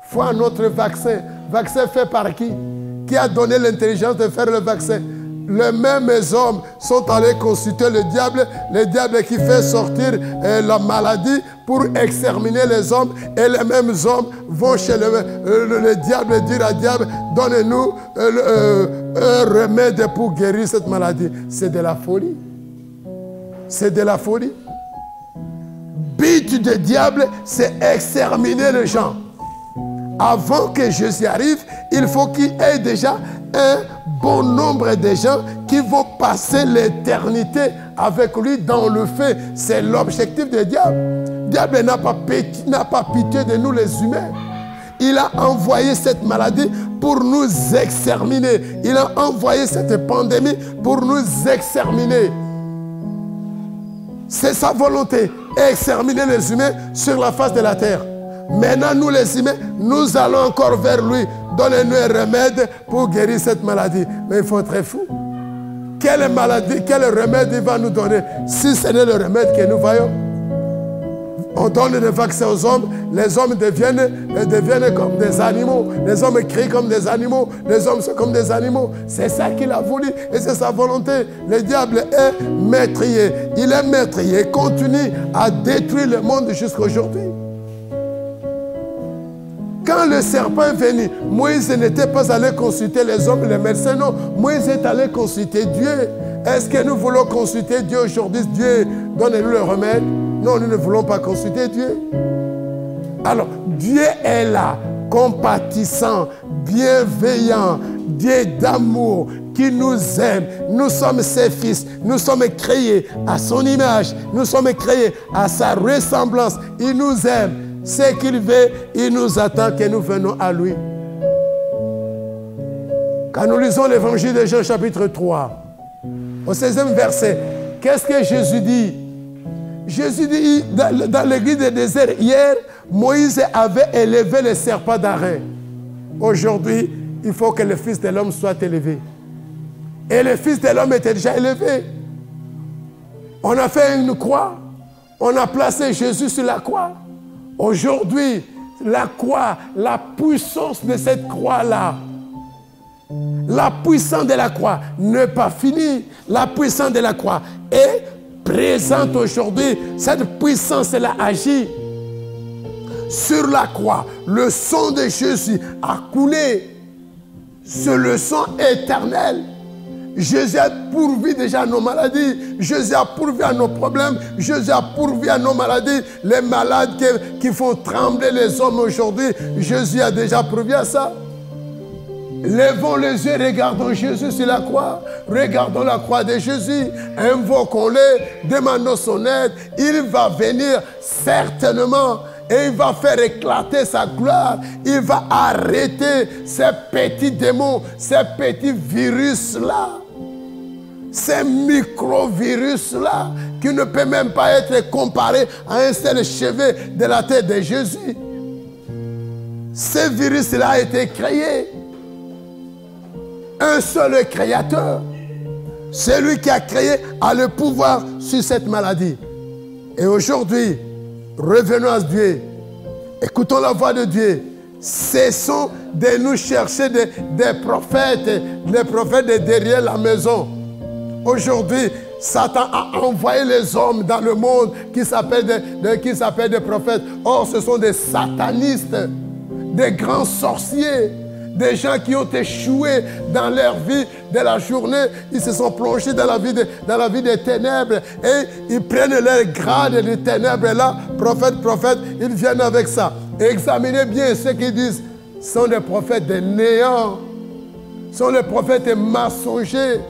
foi à notre vaccin. Vaccin fait par qui? Qui a donné l'intelligence de faire le vaccin? Les mêmes hommes sont allés consulter le diable qui fait sortir la maladie pour exterminer les hommes. Et les mêmes hommes vont chez le diable dire à diable, donnez-nous un remède pour guérir cette maladie. C'est de la folie. C'est de la folie. But du diable, c'est exterminer les gens. Avant que Jésus arrive, il faut qu'il ait déjà un bon nombre de gens qui vont passer l'éternité avec lui dans le feu. C'est l'objectif du diable. Le diable n'a pas pitié de nous les humains. Il a envoyé cette maladie pour nous exterminer. Il a envoyé cette pandémie pour nous exterminer. C'est sa volonté, exterminer les humains sur la face de la terre. Maintenant, nous les humains, nous allons encore vers lui. Donnez-nous un remède pour guérir cette maladie. Mais il faut être fou. Quelle maladie, quel remède il va nous donner si ce n'est le remède que nous voyons? On donne des vaccins aux hommes, les hommes deviennent comme des animaux. Les hommes crient comme des animaux, les hommes sont comme des animaux. C'est ça qu'il a voulu et c'est sa volonté. Le diable est meurtrier. Il est meurtrier et continue à détruire le monde jusqu'à aujourd'hui. Quand le serpent est venu, Moïse n'était pas allé consulter les hommes, les médecins, non. Moïse est allé consulter Dieu. Est-ce que nous voulons consulter Dieu aujourd'hui? Dieu, donnez-nous le remède. Non, nous ne voulons pas consulter Dieu. Alors, Dieu est là, compatissant, bienveillant, Dieu d'amour, qui nous aime. Nous sommes ses fils. Nous sommes créés à son image. Nous sommes créés à sa ressemblance. Il nous aime. Ce qu'il veut, il nous attend que nous venons à lui. Quand nous lisons l'évangile de Jean chapitre 3, au 16e verset, qu'est-ce que Jésus dit? Jésus dit dans l'église du désert, hier, Moïse avait élevé le serpent d'Aaron. Aujourd'hui, il faut que le Fils de l'homme soit élevé. Et le Fils de l'homme était déjà élevé. On a fait une croix. On a placé Jésus sur la croix. Aujourd'hui, la croix, la puissance de cette croix-là, la puissance de la croix n'est pas finie. La puissance de la croix est présente aujourd'hui. Cette puissance-là agit. Sur la croix, le sang de Jésus a coulé. C'est le sang éternel. Jésus a pourvu déjà à nos maladies. Jésus a pourvu à nos problèmes. Jésus a pourvu à nos maladies. Les malades qui font trembler les hommes aujourd'hui, Jésus a déjà pourvu à ça. Levons les yeux, regardons Jésus sur la croix. Regardons la croix de Jésus. Invoquons-le, demandons son aide. Il va venir certainement. Et il va faire éclater sa gloire. Il va arrêter ces petits démons, ces petits virus-là. Ces microvirus-là qui ne peut même pas être comparé à un seul cheveu de la tête de Jésus. Ce virus-là a été créé. Un seul créateur. Celui qui a créé a le pouvoir sur cette maladie. Et aujourd'hui, revenons à Dieu. Écoutons la voix de Dieu. Cessons de nous chercher des prophètes de derrière la maison. Aujourd'hui, Satan a envoyé les hommes dans le monde qui s'appellent des prophètes. Or, ce sont des satanistes, des grands sorciers, des gens qui ont échoué dans leur vie de la journée. Ils se sont plongés dans la vie des ténèbres et ils prennent leur grade des ténèbres. Et là, prophète, ils viennent avec ça. Examinez bien ce qu'ils disent. Ce sont des prophètes de néant. Ce sont des prophètes mensongers.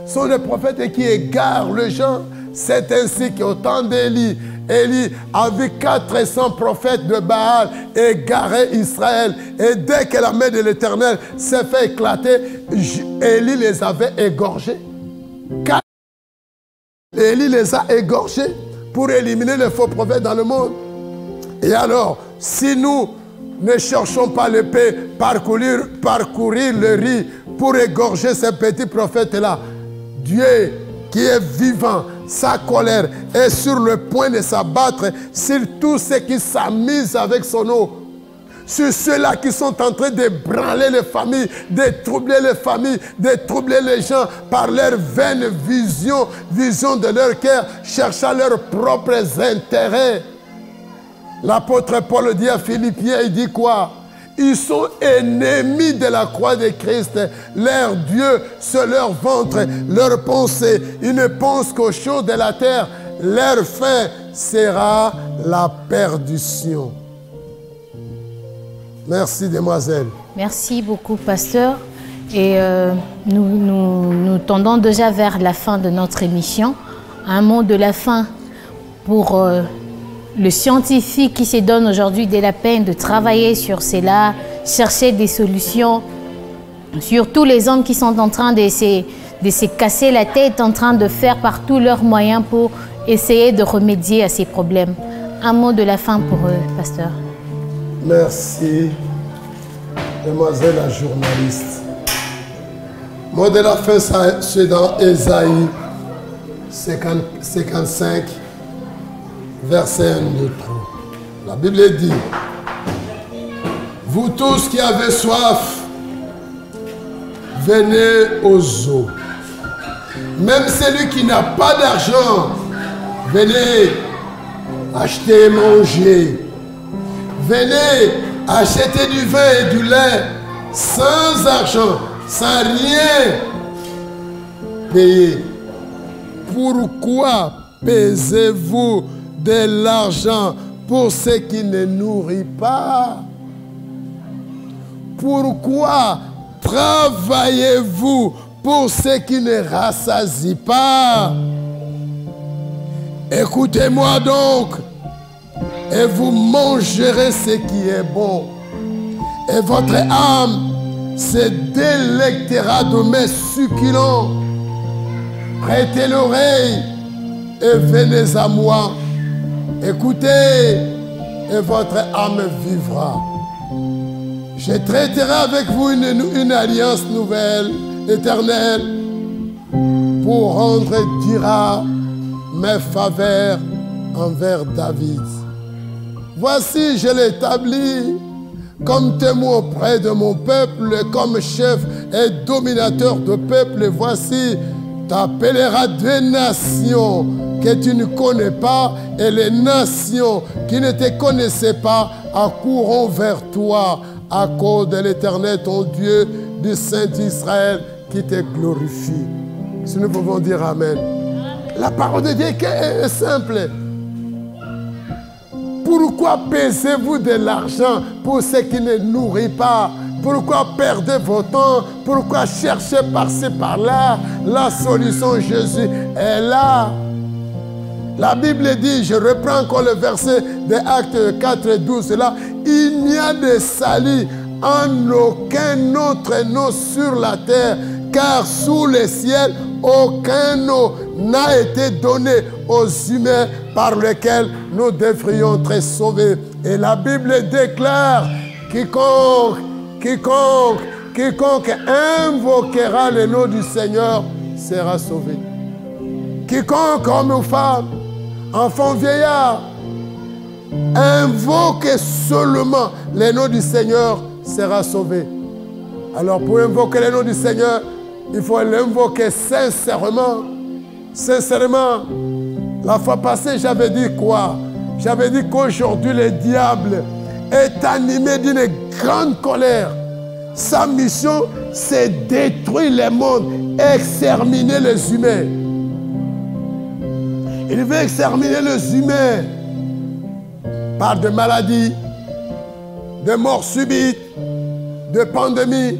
Ce sont des prophètes qui égarent les gens. C'est ainsi qu'au temps d'Élie, Élie a vu 400 prophètes de Baal égarer Israël. Et dès que la main de l'Éternel s'est fait éclater, Élie les avait égorgés. Élie les a égorgés pour éliminer les faux prophètes dans le monde. Et alors, si nous ne cherchons pas l'épée, parcourir le riz pour égorger ces petits prophètes-là, Dieu qui est vivant, sa colère est sur le point de s'abattre sur tous ceux qui s'amusent avec son eau. Sur ceux-là qui sont en train de branler les familles, de troubler les familles, de troubler les gens par leur vaine vision de leur cœur, cherchant leurs propres intérêts. L'apôtre Paul dit à Philippiens, il dit quoi? Ils sont ennemis de la croix de Christ. Leur Dieu, c'est leur ventre, leur pensée. Ils ne pensent qu'aux choses de la terre. Leur fin sera la perdition. Merci, demoiselle. Merci beaucoup, pasteur. Et nous tendons déjà vers la fin de notre émission. Un mot de la fin pour le scientifique qui se donne aujourd'hui de la peine de travailler sur cela, chercher des solutions, sur tous les hommes qui sont en train de se casser la tête, en train de faire par tous leurs moyens pour essayer de remédier à ces problèmes. Un mot de la fin pour eux, pasteur. Merci, demoiselle la journaliste. Mot de la fin, c'est dans Ésaïe 55, verset 1, 2, 3. La Bible dit, vous tous qui avez soif, venez aux eaux. Même celui qui n'a pas d'argent, venez acheter et manger. Venez acheter du vin et du lait sans argent, sans rien payer. Pourquoi pesez-vous de l'argent pour ceux qui ne nourrissent pas? Pourquoi travaillez-vous pour ceux qui ne rassasient pas? Écoutez-moi donc, et vous mangerez ce qui est bon, et votre âme se délectera de mes succulents. Prêtez l'oreille et venez à moi. Écoutez, et votre âme vivra. Je traiterai avec vous une alliance nouvelle, éternelle, pour rendre dira mes faveurs envers David. Voici, je l'établis comme témoin auprès de mon peuple, comme chef et dominateur de peuple. Voici, t'appelleras des nations que tu ne connais pas, et les nations qui ne te connaissaient pas accourront vers toi à cause de l'Éternel, ton Dieu, du Saint Israël qui te glorifie. Si nous pouvons dire Amen. La parole de Dieu est simple. Pourquoi pesez-vous de l'argent pour ceux qui ne nourrissent pas? Pourquoi perdez votre temps? Pourquoi cherchez par-ci, par-là? La solution, Jésus, est là. La Bible dit, je reprends encore le verset de Actes 4, 12, là, il n'y a de salut en aucun autre nom sur la terre, car sous le ciel, aucun nom n'a été donné aux humains par lequel nous devrions être sauvés. Et la Bible déclare, quiconque invoquera le nom du Seigneur sera sauvé. Quiconque, homme ou femme, enfant, vieillard, invoque seulement le nom du Seigneur sera sauvé. Alors pour invoquer le nom du Seigneur, il faut l'invoquer sincèrement. Sincèrement. La fois passée, j'avais dit quoi? J'avais dit qu'aujourd'hui, le diable est animé d'une grande colère. Sa mission, c'est détruire le monde, exterminer les humains. Il veut exterminer les humains par des maladies, des morts subites, des pandémies,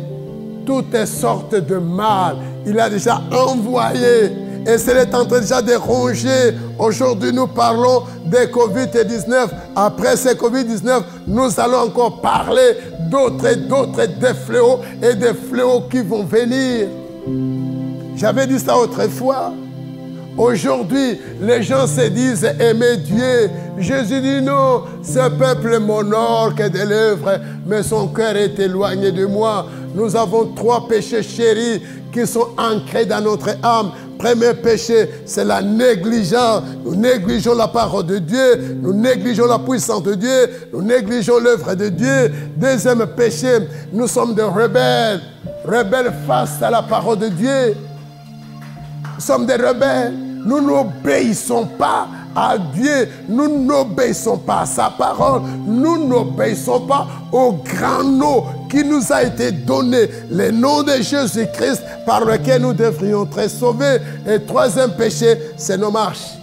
toutes sortes de mal. Il a déjà envoyé et c'est en train déjà de ronger. Aujourd'hui, nous parlons de Covid-19. Après ce Covid-19, nous allons encore parler d'autres des fléaux et des fléaux qui vont venir. J'avais dit ça autrefois. Aujourd'hui, les gens se disent aimer Dieu. Jésus dit non, ce peuple m'honore que des lèvres, mais son cœur est éloigné de moi. Nous avons 3 péchés chéris qui sont ancrés dans notre âme. Premier péché, c'est la négligence. Nous négligeons la parole de Dieu, nous négligeons la puissance de Dieu, nous négligeons l'œuvre de Dieu. Deuxième péché, nous sommes des rebelles, rebelles face à la parole de Dieu. Nous sommes des rebelles. Nous n'obéissons pas à Dieu. Nous n'obéissons pas à sa parole. Nous n'obéissons pas au grand nom qui nous a été donné. Le nom de Jésus-Christ par lequel nous devrions être sauvés. Et troisième péché, c'est nos marches.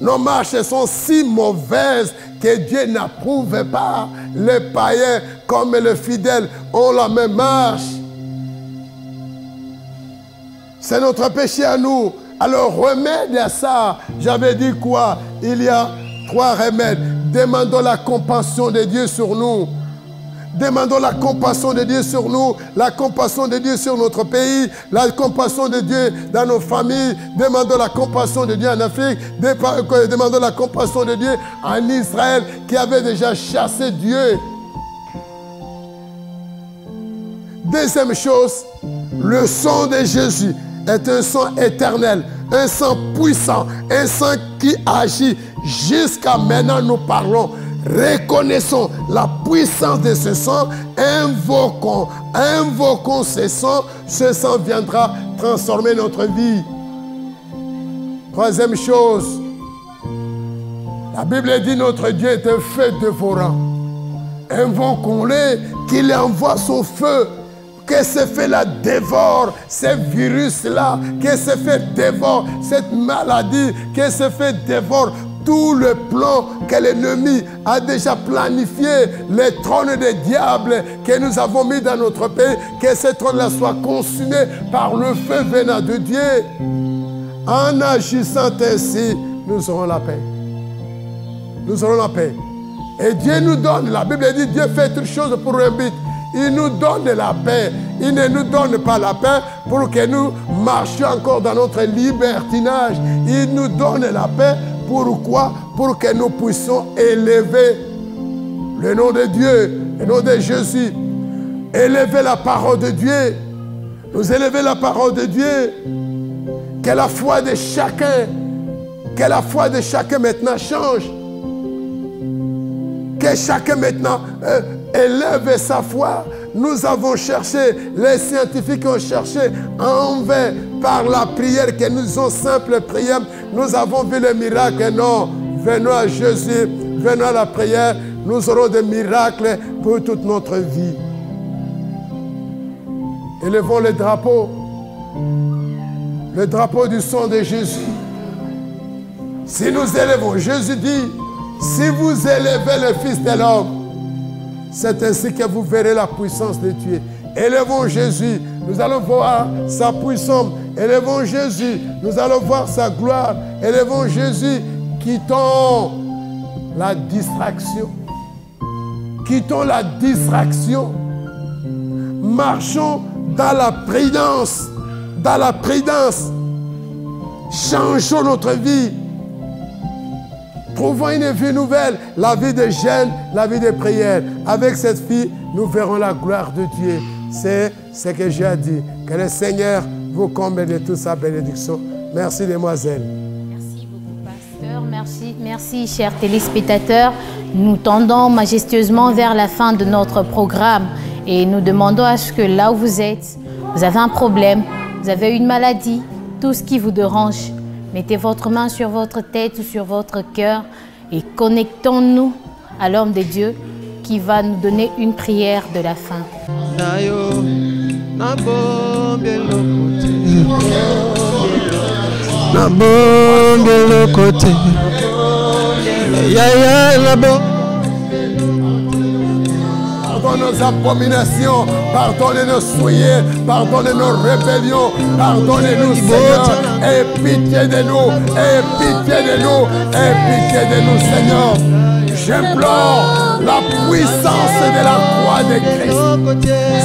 Nos marches sont si mauvaises que Dieu n'approuve pas. Les païens comme les fidèles ont la même marche. C'est notre péché à nous. Alors, remède à ça. J'avais dit quoi? Il y a 3 remèdes. Demandons la compassion de Dieu sur nous. Demandons la compassion de Dieu sur nous, la compassion de Dieu sur notre pays, la compassion de Dieu dans nos familles. Demandons la compassion de Dieu en Afrique. Demandons la compassion de Dieu en Israël qui avait déjà chassé Dieu. Deuxième chose, le sang de Jésus est un sang éternel, un sang puissant, un sang qui agit. Jusqu'à maintenant, nous parlons. Reconnaissons la puissance de ce sang, invoquons ce sang viendra transformer notre vie. Troisième chose, la Bible dit notre Dieu est un feu dévorant. Invoquons-le, qu'il envoie son feu, que ce feu-là dévore ces virus-là, que ce feu dévore cette maladie, que ce feu dévore tout le plan que l'ennemi a déjà planifié, les trônes des diables que nous avons mis dans notre pays, que ces trônes-là soient consumés par le feu venant de Dieu. En agissant ainsi, nous aurons la paix. Nous aurons la paix. Et Dieu nous donne, la Bible dit, Dieu fait toutes choses pour un but. Il nous donne la paix. Il ne nous donne pas la paix pour que nous marchions encore dans notre libertinage. Il nous donne la paix. Pourquoi? Pour que nous puissions élever le nom de Dieu, le nom de Jésus. Élever la parole de Dieu. Nous élever la parole de Dieu. Que la foi de chacun maintenant change. Que chacun maintenant élève sa foi. Nous avons cherché, les scientifiques ont cherché en vain par la prière que nous faisons simple prière. Nous avons vu le miracle. Non, venons à Jésus, venons à la prière. Nous aurons des miracles pour toute notre vie. Élevons le drapeau du sang de Jésus. Si nous élevons, Jésus dit, si vous élevez le Fils de l'homme, c'est ainsi que vous verrez la puissance de Dieu. Élevons Jésus, nous allons voir sa puissance. Élevons Jésus, nous allons voir sa gloire. Élevons Jésus, quittons la distraction. Quittons la distraction. Marchons dans la prudence. Dans la prudence. Changeons notre vie. Trouvons une vie nouvelle, la vie de jeûne, la vie de prière. Avec cette vie, nous verrons la gloire de Dieu. C'est ce que j'ai dit. Que le Seigneur vous comble de toute sa bénédiction. Merci, demoiselle. Merci beaucoup, pasteur. Merci, chers téléspectateurs. Nous tendons majestueusement vers la fin de notre programme et nous demandons à ce que là où vous êtes, vous avez un problème, vous avez une maladie, tout ce qui vous dérange, mettez votre main sur votre tête ou sur votre cœur et connectons-nous à l'homme de Dieu qui va nous donner une prière de la fin. Pardonne nos abominations, pardonne nos souillés, pardonne nos rébellions, pardonne-nous Seigneur, aie pitié de nous, aie pitié de nous, aie pitié de nous Seigneur. J'implore la puissance de la croix de Christ,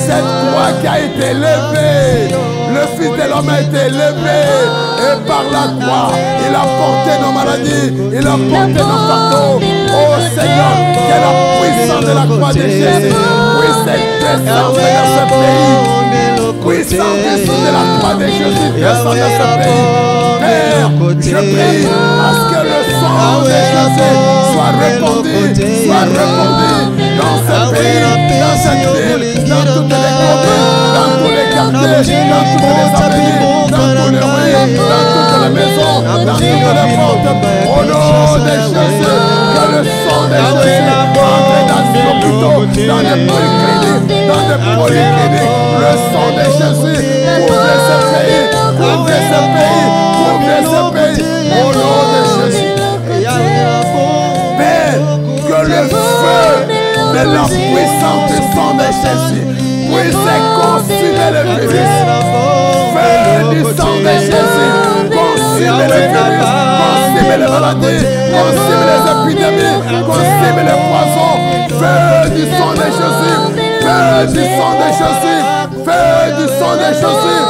cette croix qui a été élevée, le Fils de l'homme a été élevé et par la croix, il a porté nos maladies, il a porté nos fardeaux. Oh Seigneur, que la puissance de la croix de Jésus puisse descendre dans ce pays. Puissance de la croix de Jésus descendre dans ce pays. Père, je prie à ce que le sang de Jésus soit répandu dans ce pays, dans cette ville, dans toutes les communes, dans tous les quartiers, dans toutes les avenues, dans tous les rues, dans toutes les maisons, dans toutes les portes. Au nom de Jésus, que le sang de Jésus entre dans les hôpitaux, dans les polycliniques, le sang de Jésus couvre ce pays, couvre ce pays, couvre ce pays. Au nom de Jésus. Père, que le feu de la puissance du sang de Jésus puisse consumer le virus. Feu du sang de Jésus, consume les virus, consume les maladies, consume les épidémies, consume les poisons. Feu du sang de Jésus, feu du sang de Jésus, feu du sang de Jésus,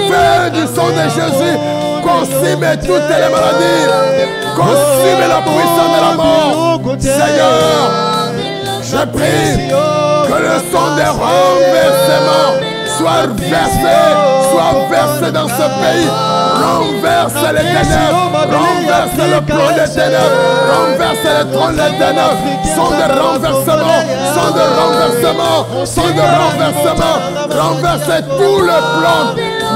feu du sang de Jésus. Consume toutes les maladies, consume la puissance de la mort. Seigneur, je prie que le sang des renversements soit versé dans ce pays. Renverse les ténèbres, renverse le plan des ténèbres, renverse le trône des ténèbres. Sang de renversement, sang de renversement, sang de renversement. Renverse tout le plan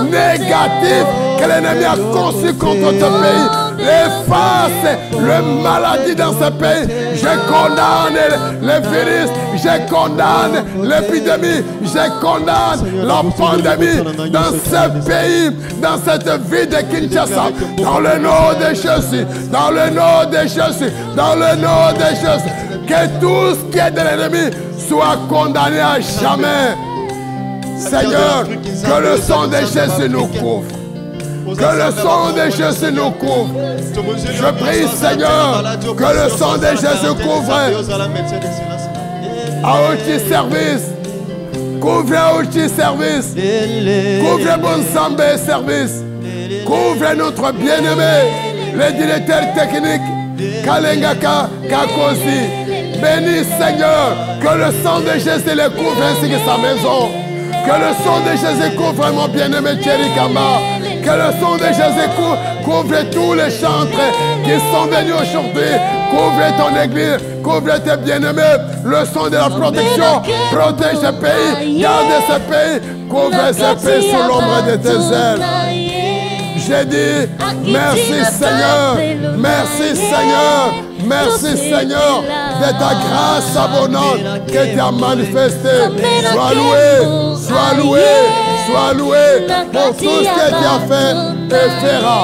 négatif que l'ennemi a conçu contre ce pays. Efface le maladie dans ce pays. Je condamne le virus, je condamne l'épidémie, je condamne la pandémie dans ce pays, dans cette ville de Kinshasa. Dans le nom de Jésus, dans le nom de Jésus, dans le nom de Jésus. Que tout ce qui est de l'ennemi soit condamné à jamais. Seigneur, que le sang de Jésus nous couvre. Que le sang de Jésus nous couvre. Je prie, Seignor, que le sang de Jésus couvre Aouchi Service. Couvre Aouchi Service. Couvre Bonsambe Service. Couvre notre bien-aimé, le directeur technique, Kalengaka Kakosi. Bénis, Seigneur, que le sang de Jésus le couvre ainsi que sa maison. Que le sang de Jésus couvre mon bien-aimé Thierry Kamba. Que le sang de Jésus couvre tous les chantres qui sont venus aujourd'hui. Couvre ton église, couvre tes bien-aimés. Le sang de la protection, protège ce pays, garde ce pays, couvre ce pays sous l'ombre de tes ailes. J'ai dit, merci Seigneur, merci Seigneur, merci Seigneur de ta grâce abondante que tu as manifestée. Sois loué, sois loué, sois loué pour tout ce que tu as fait et fera.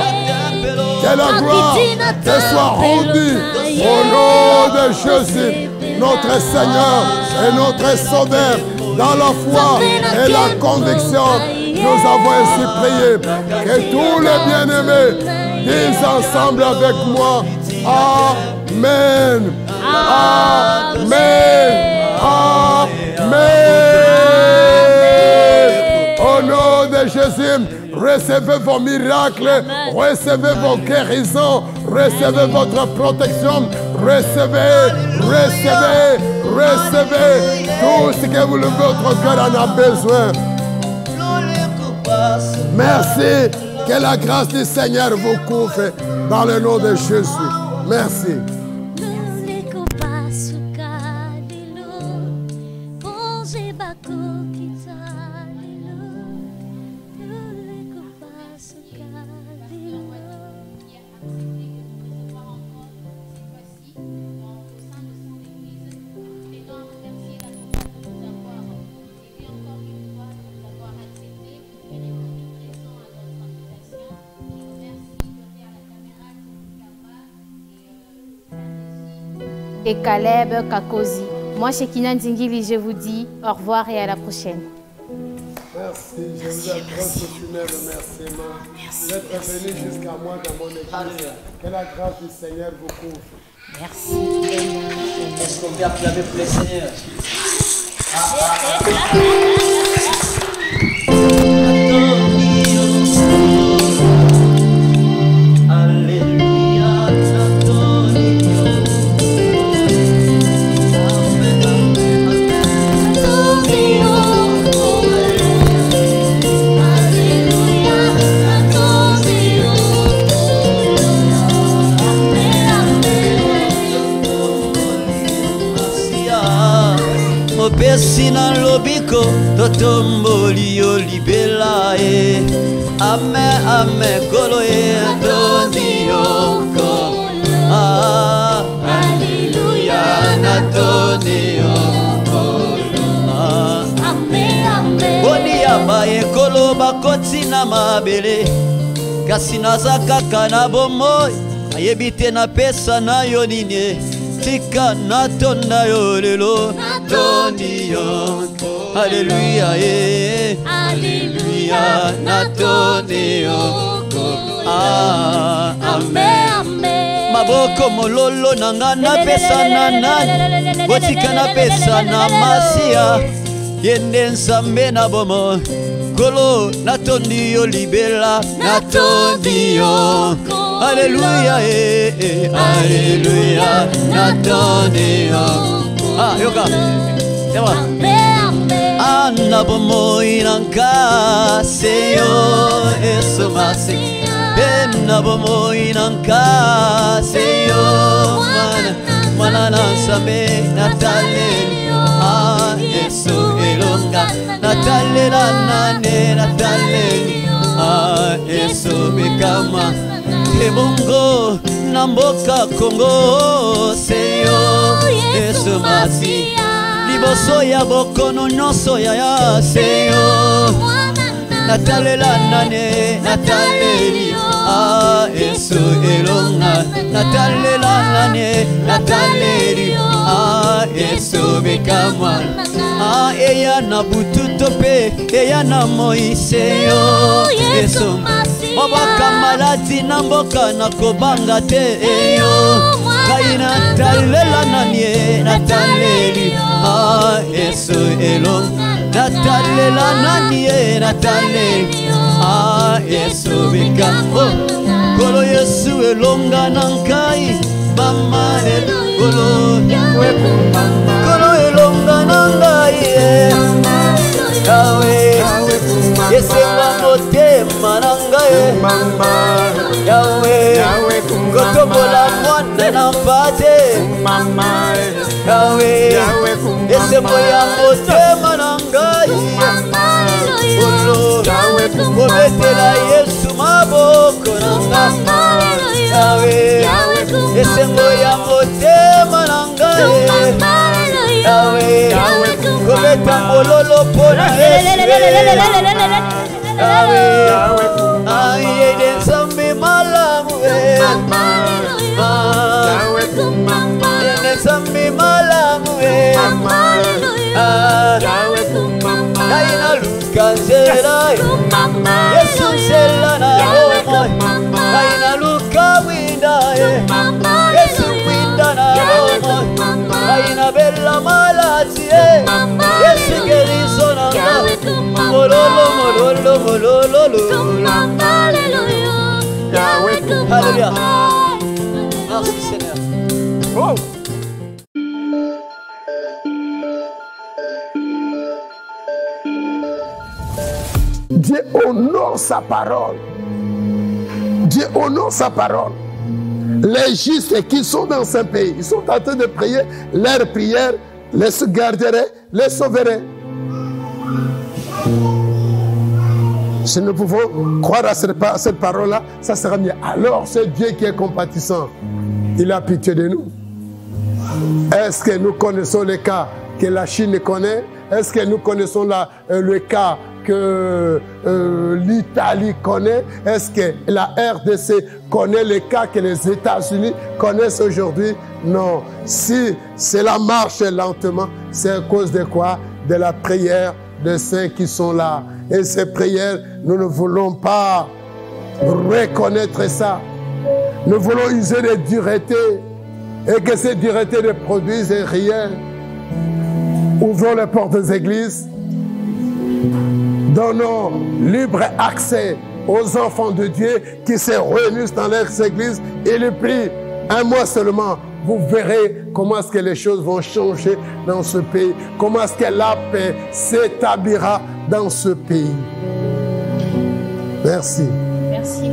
Que la gloire te soit rendue au nom de Jésus, notre Seigneur et notre Sauveur. Dans la foi et la conviction, nous avons ainsi prié. Que tous les bien-aimés disent ensemble avec moi, Amen, Amen, Amen. Au nom de Jésus, recevez vos miracles, recevez vos guérisons, recevez votre protection, recevez, recevez, recevez tout ce que votre cœur en a besoin. Merci, que la grâce du Seigneur vous couvre dans le nom de Jésus. Merci. Et Caleb Kakosi. Moi, chez Kinan Zingili, je vous dis au revoir et à la prochaine. Merci, je vous adresse au funèbre remerciement d'être venu jusqu'à moi dans mon église. Que la grâce du Seigneur vous couvre. Merci. Est-ce qu'on peut acclamer pour le Seigneur? Pesina lobiko totomboli olibela e ame ame kolo e doni yoko alleluia na doni yoko ame ame boni abaye kolo bakoti na mabele kasi naza kaka na bomoi ayebite na pesa na yo nini tika natonda yo lelo tondi yo Alléluia Alléluia natondi yo Amen Maboko mololo nanga na pesa na nani Botika na pesa na masia Yende nsambe na bomo Golo natondi yo libela Natondi yo Alléluia Alléluia natondi yo Yoka Yama Anna bomo inanka Seyo Eso masi Benna bomo inanka Seyo Mana nansame Natale Yesu elonga Natale nane Natale Yesu bekama Kebongo Namboka Kongo Seyo Yesu masi Liboso ya bokono nyonso ya Seyo Natale nane Natale Yesu elonga Natale nane Natale Yesu bekamwa Eya na bututope Eya na Moiseyo Yesu Mabaka malati na mboka na kobanga te Eyo Kaina talela nanye Nataleli Yesu elonga Natalela nanye Nataleli Yesu bekamwa Kolo Yesu elonga nankai Mama Kolo Kolo elonga nangai Yahweh Yesewa motema nangai Yahweh Kotobola mwana na mpate Yahweh Yesewa ya motema nangai Kobetela Yesu maboko nangai Yahweh Yesewa ya motema nangai Yahweh Kobeta mololo pona Yesu Yahweh Ayede nsambi malamu Ayede nsambi malamu Kaina luka nzela Yesu nzela na romo Kaina luka winda Yesu winda na romo Kaina bella malati Yesu geriso na Mololo mololo mololo Alléluia Merci Seigneur Oh Dieu honore sa parole. Dieu honore sa parole. Les justes qui sont dans ce pays, ils sont en train de prier, leurs prières les garderaient, les sauveraient. Si nous pouvons croire à cette parole-là, ça sera mieux. Alors, ce Dieu qui est compatissant, il a pitié de nous. Est-ce que nous connaissons les cas que la Chine connaît? Est-ce que nous connaissons le cas que l'Italie connaît? Est-ce que la RDC connaît les cas que les États-Unis connaissent aujourd'hui? Non. Si cela marche lentement, c'est à cause de quoi? De la prière de ceux qui sont là. Et ces prières, nous ne voulons pas reconnaître ça. Nous voulons user de dureté et que ces duretés ne produisent rien. Ouvrons les portes des églises. Donnons libre accès aux enfants de Dieu qui se réunissent dans leurs églises et les prient. Un mois seulement, vous verrez comment est-ce que les choses vont changer dans ce pays. Comment est-ce que la paix s'établira dans ce pays. Merci. Merci.